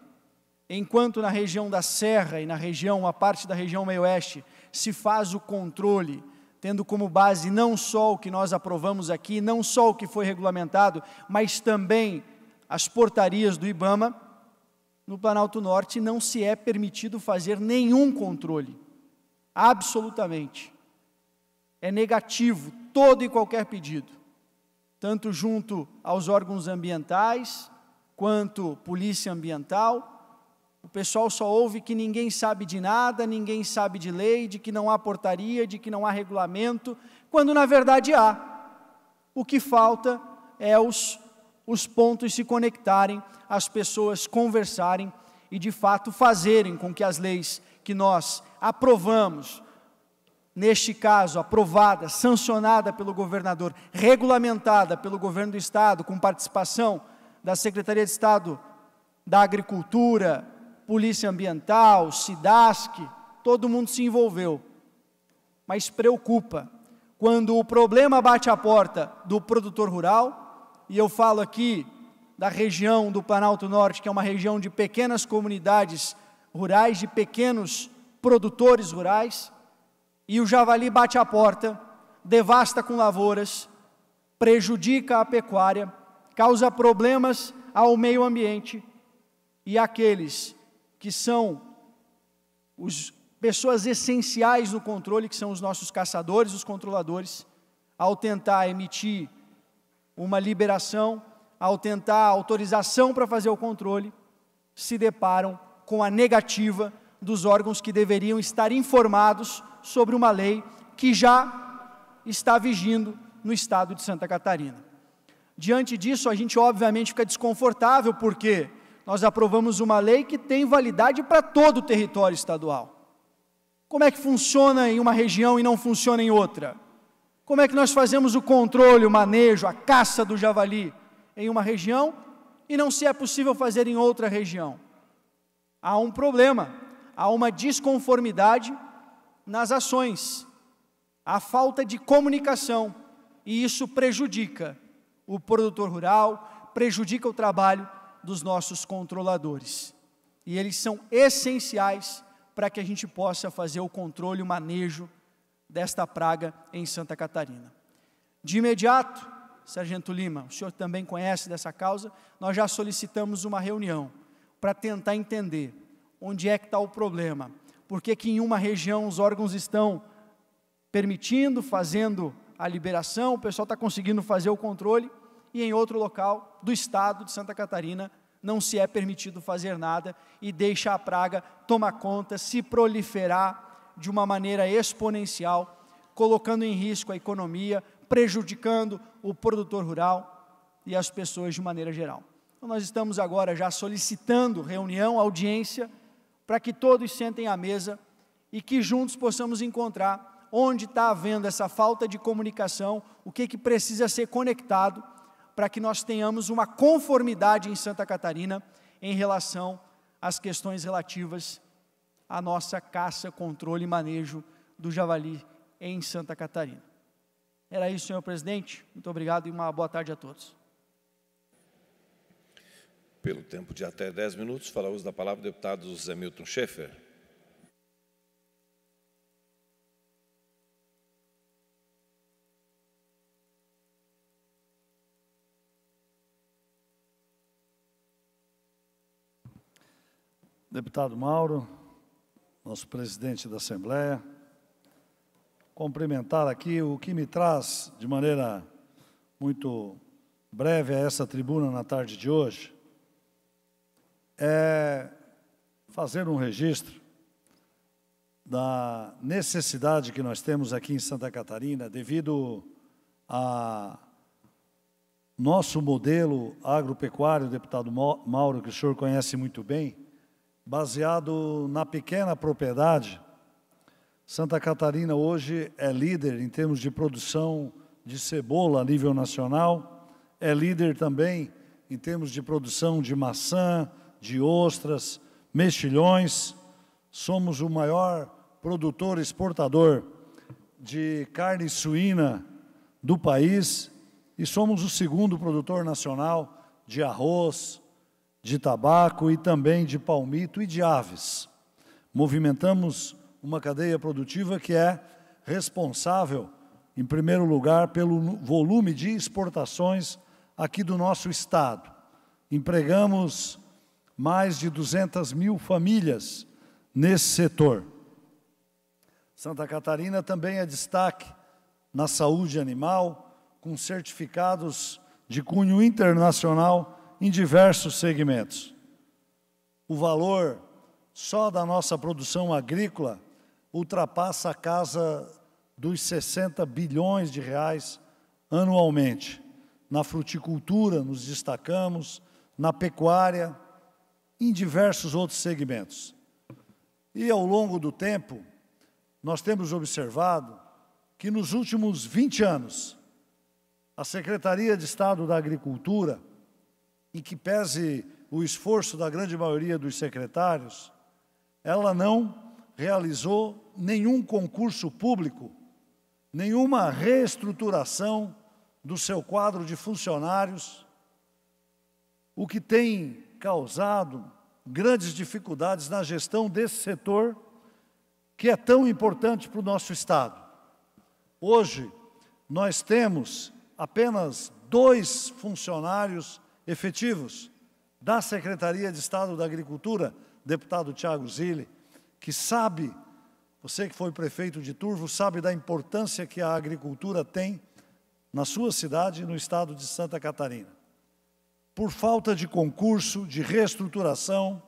enquanto na região da Serra e na região, uma parte da região meio-oeste, se faz o controle, tendo como base não só o que nós aprovamos aqui, não só o que foi regulamentado, mas também as portarias do IBAMA, no Planalto Norte não se é permitido fazer nenhum controle, absolutamente. É negativo todo e qualquer pedido, tanto junto aos órgãos ambientais, quanto polícia ambiental. O pessoal só ouve que ninguém sabe de nada, ninguém sabe de lei, de que não há portaria, de que não há regulamento, quando na verdade há. O que falta é os pontos se conectarem, as pessoas conversarem e de fato fazerem com que as leis que nós aprovamos, neste caso aprovada, sancionada pelo governador, regulamentada pelo governo do estado, com participação da Secretaria de Estado da Agricultura, Polícia Ambiental, SIDASC, todo mundo se envolveu. Mas preocupa, quando o problema bate à porta do produtor rural, e eu falo aqui da região do Planalto Norte, que é uma região de pequenas comunidades rurais, de pequenos produtores rurais, e o javali bate à porta, devasta com lavouras, prejudica a pecuária, causa problemas ao meio ambiente, e aqueles que são as pessoas essenciais no controle, que são os nossos caçadores, os controladores, ao tentar emitir uma liberação, ao tentar autorização para fazer o controle, se deparam com a negativa dos órgãos que deveriam estar informados sobre uma lei que já está vigindo no estado de Santa Catarina. Diante disso, a gente obviamente fica desconfortável, porque nós aprovamos uma lei que tem validade para todo o território estadual. Como é que funciona em uma região e não funciona em outra? Como é que nós fazemos o controle, o manejo, a caça do javali em uma região e não se é possível fazer em outra região? Há um problema, há uma desconformidade nas ações, há falta de comunicação, e isso prejudica o produtor rural, prejudica o trabalho dos nossos controladores. E eles são essenciais para que a gente possa fazer o controle, o manejo desta praga em Santa Catarina. De imediato, Sargento Lima, o senhor também conhece dessa causa, nós já solicitamos uma reunião para tentar entender onde é que está o problema, por que que em uma região os órgãos estão permitindo, fazendo a liberação, o pessoal está conseguindo fazer o controle, e em outro local do estado de Santa Catarina não se é permitido fazer nada e deixa a praga tomar conta, se proliferar de uma maneira exponencial, colocando em risco a economia, prejudicando o produtor rural e as pessoas de maneira geral. Então nós estamos agora já solicitando reunião, audiência, para que todos sentem à mesa e que juntos possamos encontrar onde está havendo essa falta de comunicação, o que precisa ser conectado, para que nós tenhamos uma conformidade em Santa Catarina em relação às questões relativas à nossa caça, controle e manejo do javali em Santa Catarina. Era isso, senhor presidente. Muito obrigado e uma boa tarde a todos. Pelo tempo de até 10 minutos, fará uso da palavra o deputado Zé Milton Schaeffer. Deputado Mauro, nosso presidente da Assembleia, cumprimentar aqui o que me traz de maneira muito breve a essa tribuna na tarde de hoje, é fazer um registro da necessidade que nós temos aqui em Santa Catarina, devido a nosso modelo agropecuário, deputado Mauro, que o senhor conhece muito bem, baseado na pequena propriedade. Santa Catarina hoje é líder em termos de produção de cebola a nível nacional, é líder também em termos de produção de maçã, de ostras, mexilhões. Somos o maior produtor exportador de carne suína do país e somos o segundo produtor nacional de arroz, de tabaco e também de palmito e de aves. Movimentamos uma cadeia produtiva que é responsável, em primeiro lugar, pelo volume de exportações aqui do nosso estado. Empregamos mais de 200 mil famílias nesse setor. Santa Catarina também é destaque na saúde animal, com certificados de cunho internacional em diversos segmentos. O valor só da nossa produção agrícola ultrapassa a casa dos 60 bilhões de reais anualmente. Na fruticultura nos destacamos, na pecuária, em diversos outros segmentos. E ao longo do tempo, nós temos observado que nos últimos 20 anos, a Secretaria de Estado da Agricultura, em que pese o esforço da grande maioria dos secretários, ela não realizou nenhum concurso público, nenhuma reestruturação do seu quadro de funcionários, o que tem causado grandes dificuldades na gestão desse setor, que é tão importante para o nosso Estado. Hoje, nós temos apenas 2 funcionários efetivos da Secretaria de Estado da Agricultura, deputado Thiago Zilli, que sabe, você que foi prefeito de Turvo, sabe da importância que a agricultura tem na sua cidade e no estado de Santa Catarina. Por falta de concurso, de reestruturação,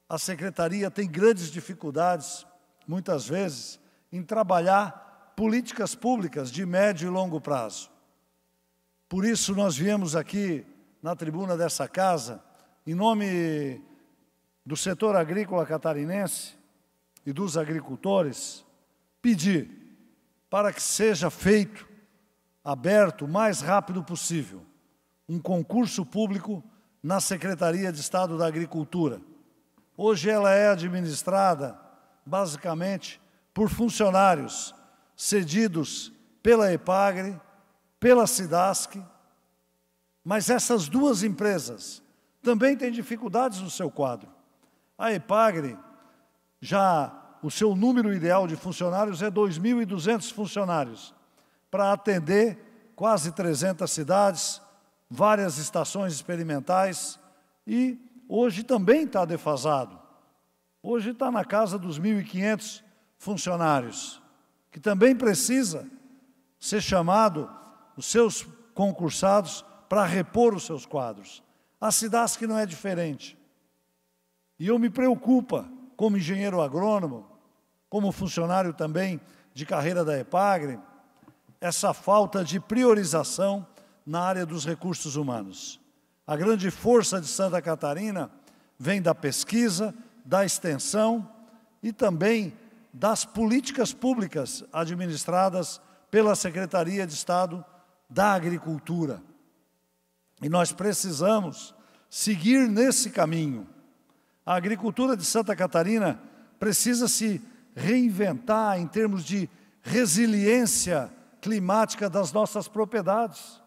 a Secretaria tem grandes dificuldades, muitas vezes, em trabalhar políticas públicas de médio e longo prazo. Por isso, nós viemos aqui na tribuna dessa casa, em nome do setor agrícola catarinense e dos agricultores, pedir para que seja feito, aberto o mais rápido possível, um concurso público na Secretaria de Estado da Agricultura. Hoje ela é administrada, basicamente, por funcionários cedidos pela EPAGRE, pela SIDASC, mas essas 2 empresas também têm dificuldades no seu quadro. A EPAGRE, já o seu número ideal de funcionários é 2.200 funcionários, para atender quase 300 cidades, várias estações experimentais, e hoje também está defasado. Hoje está na casa dos 1.500 funcionários, que também precisa ser chamado, os seus concursados, para repor os seus quadros. A SIDASC não é diferente. E eu me preocupa, como engenheiro agrônomo, como funcionário também de carreira da EPAGRE, essa falta de priorização na área dos recursos humanos. A grande força de Santa Catarina vem da pesquisa, da extensão e também das políticas públicas administradas pela Secretaria de Estado da Agricultura. E nós precisamos seguir nesse caminho. A agricultura de Santa Catarina precisa se reinventar em termos de resiliência climática das nossas propriedades.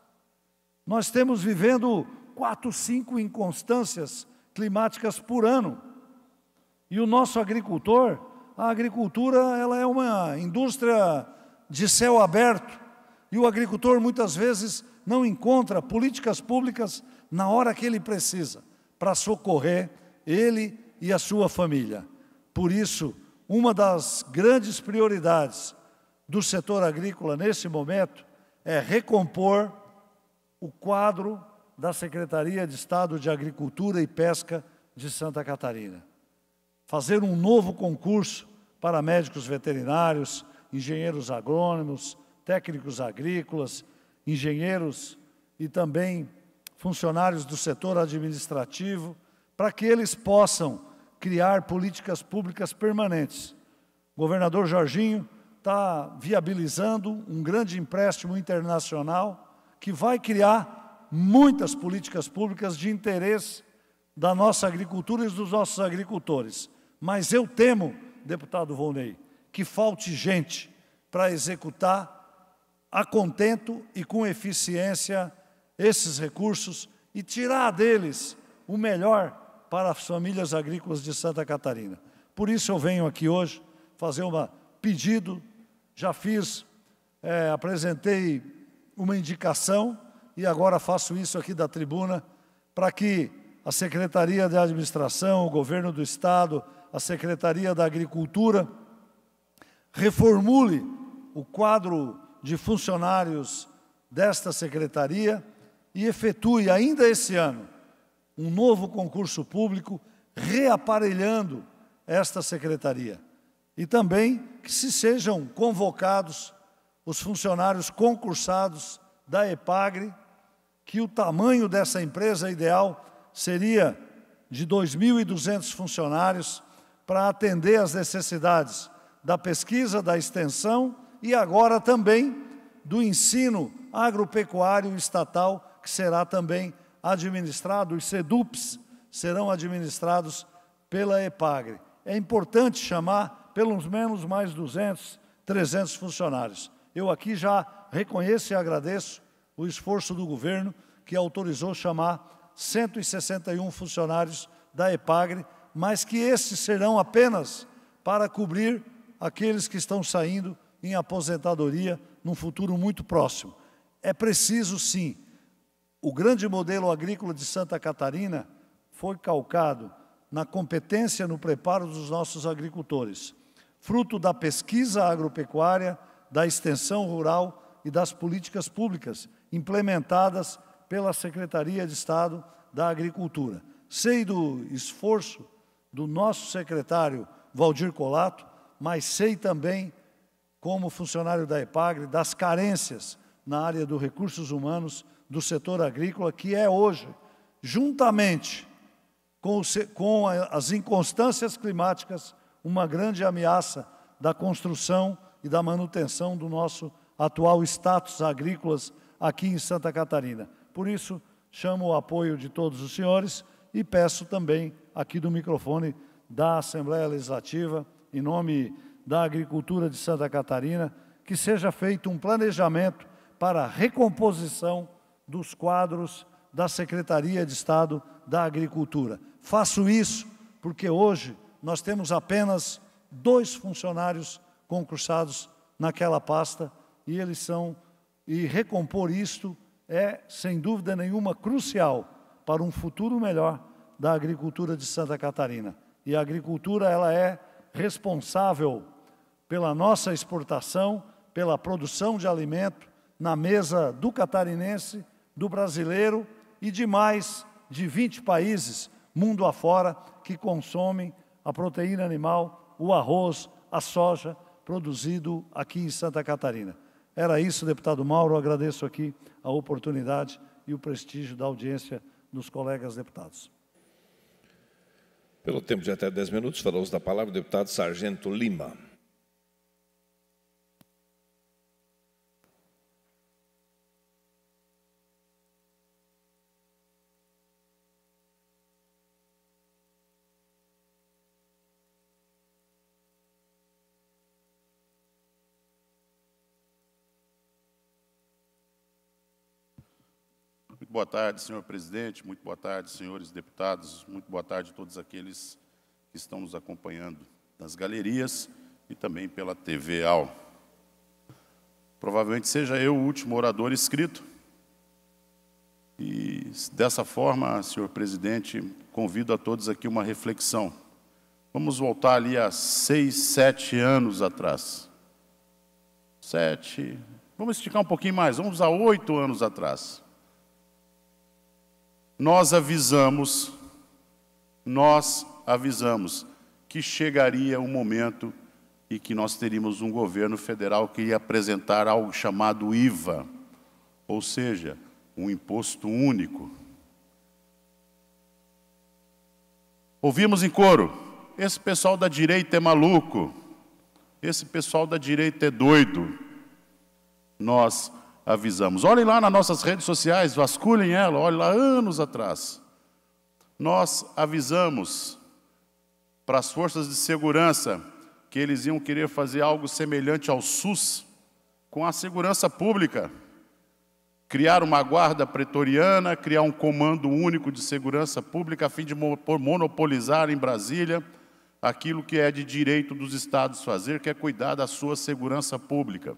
Nós temos vivendo 4, 5 inconstâncias climáticas por ano. E o nosso agricultor, a agricultura, ela é uma indústria de céu aberto. E o agricultor, muitas vezes, não encontra políticas públicas na hora que ele precisa, para socorrer ele e a sua família. Por isso, uma das grandes prioridades do setor agrícola nesse momento é recompor o quadro da Secretaria de Estado de Agricultura e Pesca de Santa Catarina. Fazer um novo concurso para médicos veterinários, engenheiros agrônomos, técnicos agrícolas, engenheiros e também funcionários do setor administrativo, para que eles possam criar políticas públicas permanentes. O governador Jorginho está viabilizando um grande empréstimo internacional que vai criar muitas políticas públicas de interesse da nossa agricultura e dos nossos agricultores. Mas eu temo, deputado Volney, que falte gente para executar a contento e com eficiência esses recursos e tirar deles o melhor para as famílias agrícolas de Santa Catarina. Por isso eu venho aqui hoje fazer um pedido, já fiz, apresentei uma indicação e agora faço isso aqui da tribuna para que a Secretaria de Administração, o Governo do Estado, a Secretaria da Agricultura reformule o quadro de funcionários desta secretaria e efetue ainda esse ano um novo concurso público reaparelhando esta secretaria. E também que se sejam convocados os funcionários concursados da EPAGRE, que o tamanho dessa empresa ideal seria de 2.200 funcionários para atender às necessidades da pesquisa, da extensão e agora também do ensino agropecuário estatal, que será também administrado, os SEDUPs serão administrados pela EPAGRE. É importante chamar pelo menos mais 200, 300 funcionários. Eu aqui já reconheço e agradeço o esforço do governo que autorizou chamar 161 funcionários da EPAGRE, mas que esses serão apenas para cobrir aqueles que estão saindo em aposentadoria num futuro muito próximo. É preciso, sim. O grande modelo agrícola de Santa Catarina foi calcado na competência no preparo dos nossos agricultores, fruto da pesquisa agropecuária, da extensão rural e das políticas públicas implementadas pela Secretaria de Estado da Agricultura. Sei do esforço do nosso secretário Valdir Colato, mas sei também, como funcionário da EPAGRE, das carências na área dos recursos humanos do setor agrícola, que é hoje, juntamente com as inconstâncias climáticas, uma grande ameaça da construção e da manutenção do nosso atual status agrícolas aqui em Santa Catarina. Por isso, chamo o apoio de todos os senhores e peço também, aqui do microfone da Assembleia Legislativa, em nome da Agricultura de Santa Catarina, que seja feito um planejamento para a recomposição dos quadros da Secretaria de Estado da Agricultura. Faço isso porque hoje nós temos apenas 2 funcionários concursados naquela pasta e recompor isto é, sem dúvida nenhuma, crucial para um futuro melhor da agricultura de Santa Catarina. E a agricultura, ela é responsável pela nossa exportação, pela produção de alimento na mesa do catarinense, do brasileiro e de mais de 20 países, mundo afora, que consomem a proteína animal, o arroz, a soja, produzido aqui em Santa Catarina. Era isso, deputado Mauro, agradeço aqui a oportunidade e o prestígio da audiência dos colegas deputados. Pelo tempo de até 10 minutos, fará uso da palavra o deputado Sargento Lima. Muito boa tarde, senhor presidente, muito boa tarde, senhores deputados, muito boa tarde a todos aqueles que estão nos acompanhando nas galerias e também pela TV AL. Provavelmente seja eu o último orador inscrito. E, dessa forma, senhor presidente, convido a todos aqui uma reflexão. Vamos voltar ali a 6, 7 anos atrás. 7, vamos esticar um pouquinho mais, vamos a 8 anos atrás. Nós avisamos que chegaria um momento e que nós teríamos um governo federal que ia apresentar algo chamado IVA, ou seja, um imposto único. Ouvimos em coro, esse pessoal da direita é maluco, esse pessoal da direita é doido. Nós avisamos. Olhem lá nas nossas redes sociais, vasculhem ela, olhem lá anos atrás. Nós avisamos para as forças de segurança que eles iam querer fazer algo semelhante ao SUS com a segurança pública. criar uma guarda pretoriana, criar um comando único de segurança pública a fim de monopolizar em Brasília aquilo que é de direito dos estados fazer, que é cuidar da sua segurança pública.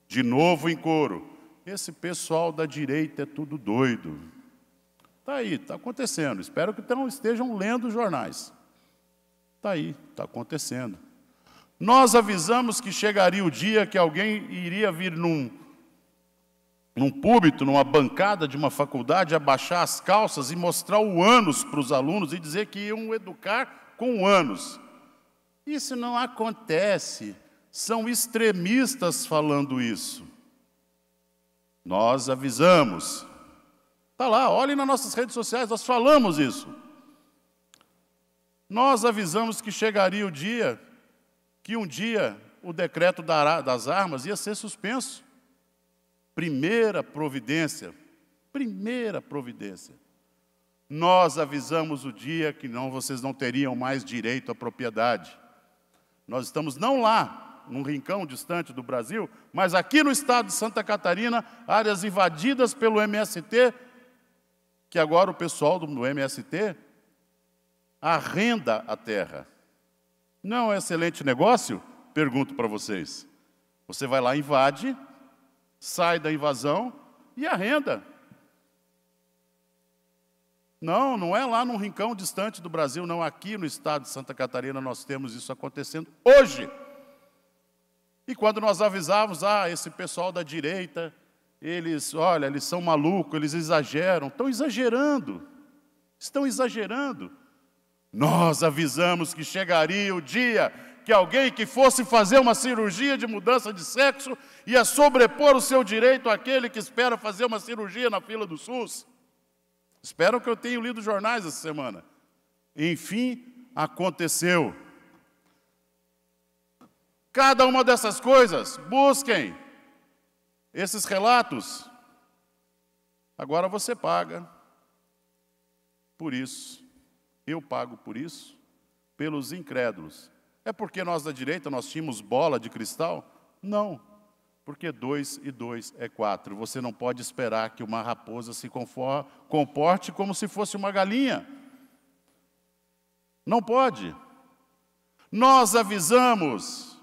De novo em coro, esse pessoal da direita é tudo doido. Está aí, está acontecendo. Espero que não estejam lendo os jornais. Está aí, está acontecendo. Nós avisamos que chegaria o dia que alguém iria vir num púlpito, numa bancada de uma faculdade, abaixar as calças e mostrar o ânus para os alunos e dizer que iam educar com o ânus. Isso não acontece. São extremistas falando isso. Nós avisamos. Está lá, olhem nas nossas redes sociais, nós falamos isso. Nós avisamos que chegaria o dia, que um dia o decreto das armas ia ser suspenso. Primeira providência. Primeira providência. Nós avisamos o dia que vocês não teriam mais direito à propriedade. Nós estamos não lá, num rincão distante do Brasil, mas aqui no estado de Santa Catarina, áreas invadidas pelo MST, que agora o pessoal do MST arrenda a terra. Não é um excelente negócio? Pergunto para vocês. Você vai lá, invade, sai da invasão e arrenda. Não, não é lá num rincão distante do Brasil, não. Aqui no estado de Santa Catarina nós temos isso acontecendo hoje. E quando nós avisávamos, esse pessoal da direita, eles são malucos, eles exageram. Estão exagerando. Estão exagerando. Nós avisamos que chegaria o dia que alguém que fosse fazer uma cirurgia de mudança de sexo ia sobrepor o seu direito àquele que espera fazer uma cirurgia na fila do SUS. Espero que eu tenha lido jornais essa semana. Enfim, aconteceu. Cada uma dessas coisas, busquem esses relatos. Agora você paga por isso. Eu pago por isso, pelos incrédulos. É porque nós da direita, nós tínhamos bola de cristal? Não. Porque 2 e 2 é 4. Você não pode esperar que uma raposa se comporte como se fosse uma galinha. Não pode. Nós avisamos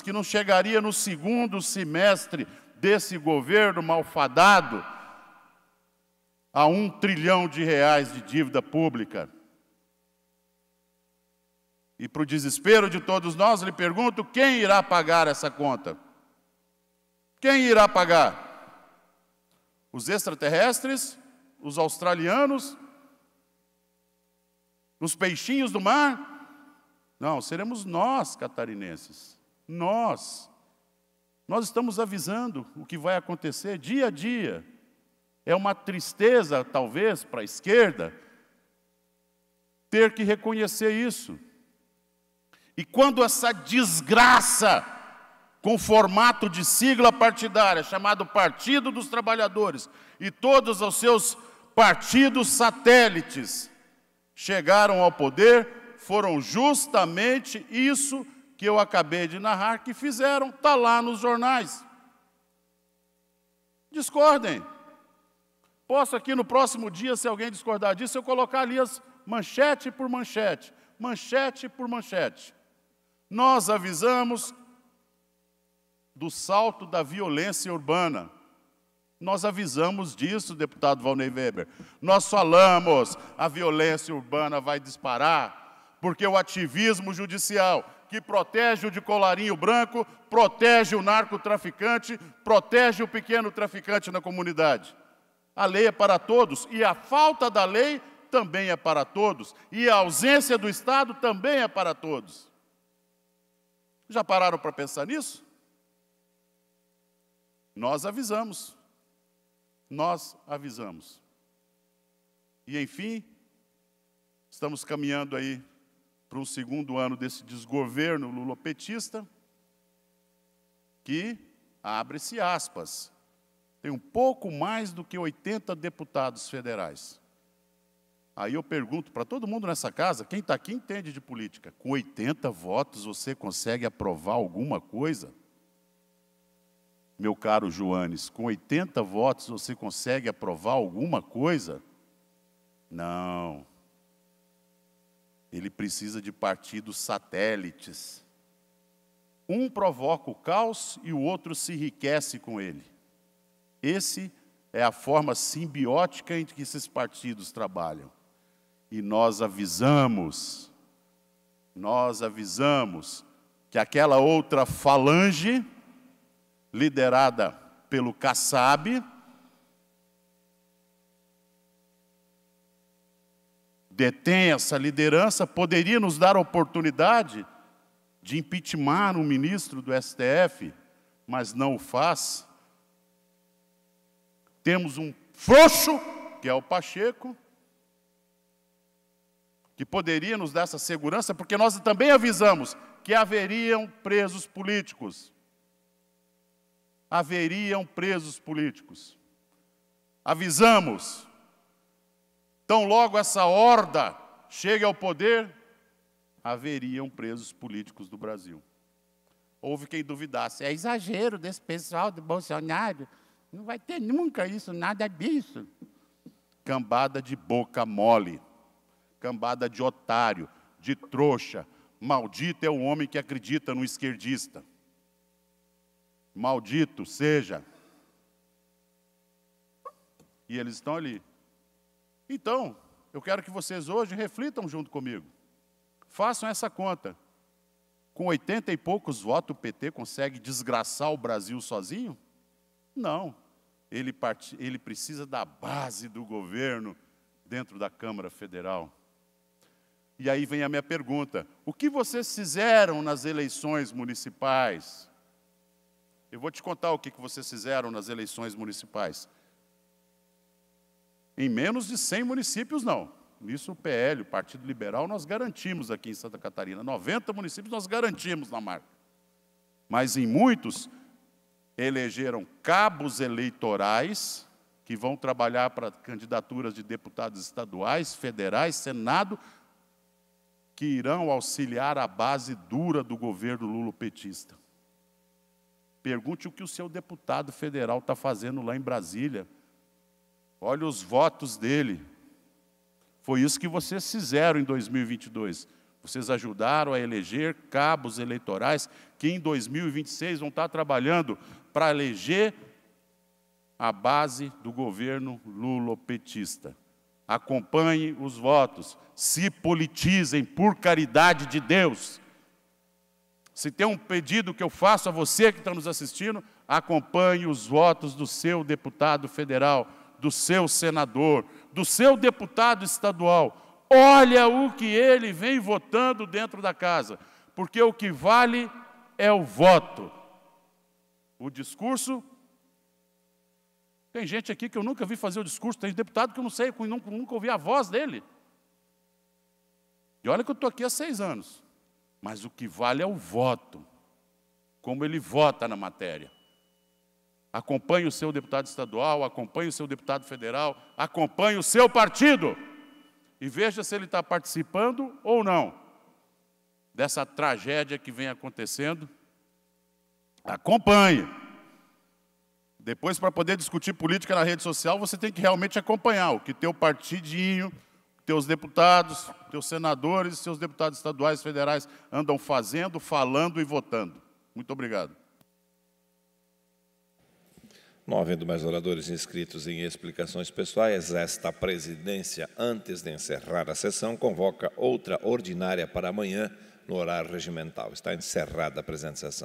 que não chegaria no segundo semestre desse governo malfadado a R$1 trilhão de dívida pública. E para o desespero de todos nós, lhe pergunto, quem irá pagar essa conta? Quem irá pagar? Os extraterrestres? Os australianos? Os peixinhos do mar? Não, seremos nós, catarinenses. Nós. Nós estamos avisando o que vai acontecer dia a dia. É uma tristeza, talvez, para a esquerda, ter que reconhecer isso. E quando essa desgraça, com formato de sigla partidária, chamado Partido dos Trabalhadores, e todos os seus partidos satélites chegaram ao poder, foram justamente isso que eu acabei de narrar, que fizeram, está lá nos jornais. Discordem. Posso aqui no próximo dia, se alguém discordar disso, eu colocar ali as manchete por manchete, manchete por manchete. Nós avisamos do salto da violência urbana. Nós avisamos disso, deputado Valnei Weber. Nós falamos, a violência urbana vai disparar, porque o ativismo judicial, que protege o de colarinho branco, protege o narcotraficante, protege o pequeno traficante na comunidade. A lei é para todos, e a falta da lei também é para todos, e a ausência do Estado também é para todos. Já pararam para pensar nisso? Nós avisamos. Nós avisamos. E, enfim, estamos caminhando aí para um segundo ano desse desgoverno lulopetista, que, abre-se aspas, tem um pouco mais do que 80 deputados federais. Aí eu pergunto para todo mundo nessa casa, quem está aqui entende de política. Com 80 votos você consegue aprovar alguma coisa? Meu caro Joanes, com 80 votos você consegue aprovar alguma coisa? Não. Ele precisa de partidos satélites. Um provoca o caos e o outro se enriquece com ele. Esse é a forma simbiótica em que esses partidos trabalham. E nós avisamos que aquela outra falange, liderada pelo Kassab, detém essa liderança, poderia nos dar a oportunidade de impeachment um ministro do STF, mas não o faz. Temos um frouxo, que é o Pacheco, que poderia nos dar essa segurança, porque nós também avisamos que haveriam presos políticos. Haveriam presos políticos. Avisamos. Tão logo essa horda chegue ao poder, haveriam presos políticos do Brasil. Houve quem duvidasse, é exagero desse pessoal do Bolsonaro, não vai ter nunca isso, nada disso. Cambada de boca mole, cambada de otário, de trouxa. Maldito é o homem que acredita no esquerdista. Maldito seja. E eles estão ali. Então, eu quero que vocês hoje reflitam junto comigo. Façam essa conta. Com 80 e poucos votos, o PT consegue desgraçar o Brasil sozinho? Não. Ele precisa da base do governo dentro da Câmara Federal. E aí vem a minha pergunta. O que vocês fizeram nas eleições municipais? Eu vou te contar o que vocês fizeram nas eleições municipais. Em menos de 100 municípios, não. Nisso o PL, o Partido Liberal, nós garantimos aqui em Santa Catarina. 90 municípios nós garantimos na marca. Mas em muitos, elegeram cabos eleitorais que vão trabalhar para candidaturas de deputados estaduais, federais, Senado, que irão auxiliar a base dura do governo lulopetista. Pergunte o que o seu deputado federal está fazendo lá em Brasília. Olha os votos dele. Foi isso que vocês fizeram em 2022. Vocês ajudaram a eleger cabos eleitorais que em 2026 vão estar trabalhando para eleger a base do governo lulopetista. Acompanhem os votos, se politizem por caridade de Deus. Se tem um pedido que eu faço a você que está nos assistindo, acompanhe os votos do seu deputado federal, do seu senador, do seu deputado estadual. Olha o que ele vem votando dentro da casa, porque o que vale é o voto. O discurso, tem gente aqui que eu nunca vi fazer o discurso, tem deputado que eu não sei, eu nunca ouvi a voz dele. E olha que eu estou aqui há 6 anos, mas o que vale é o voto, como ele vota na matéria. Acompanhe o seu deputado estadual, acompanhe o seu deputado federal, acompanhe o seu partido e veja se ele está participando ou não dessa tragédia que vem acontecendo. Acompanhe. Depois, para poder discutir política na rede social, você tem que realmente acompanhar o que teu partidinho, teus deputados, teus senadores, seus deputados estaduais, federais andam fazendo, falando e votando. Muito obrigado. Não havendo mais oradores inscritos em explicações pessoais, esta presidência, antes de encerrar a sessão, convoca outra ordinária para amanhã, no horário regimental. Está encerrada a presente sessão.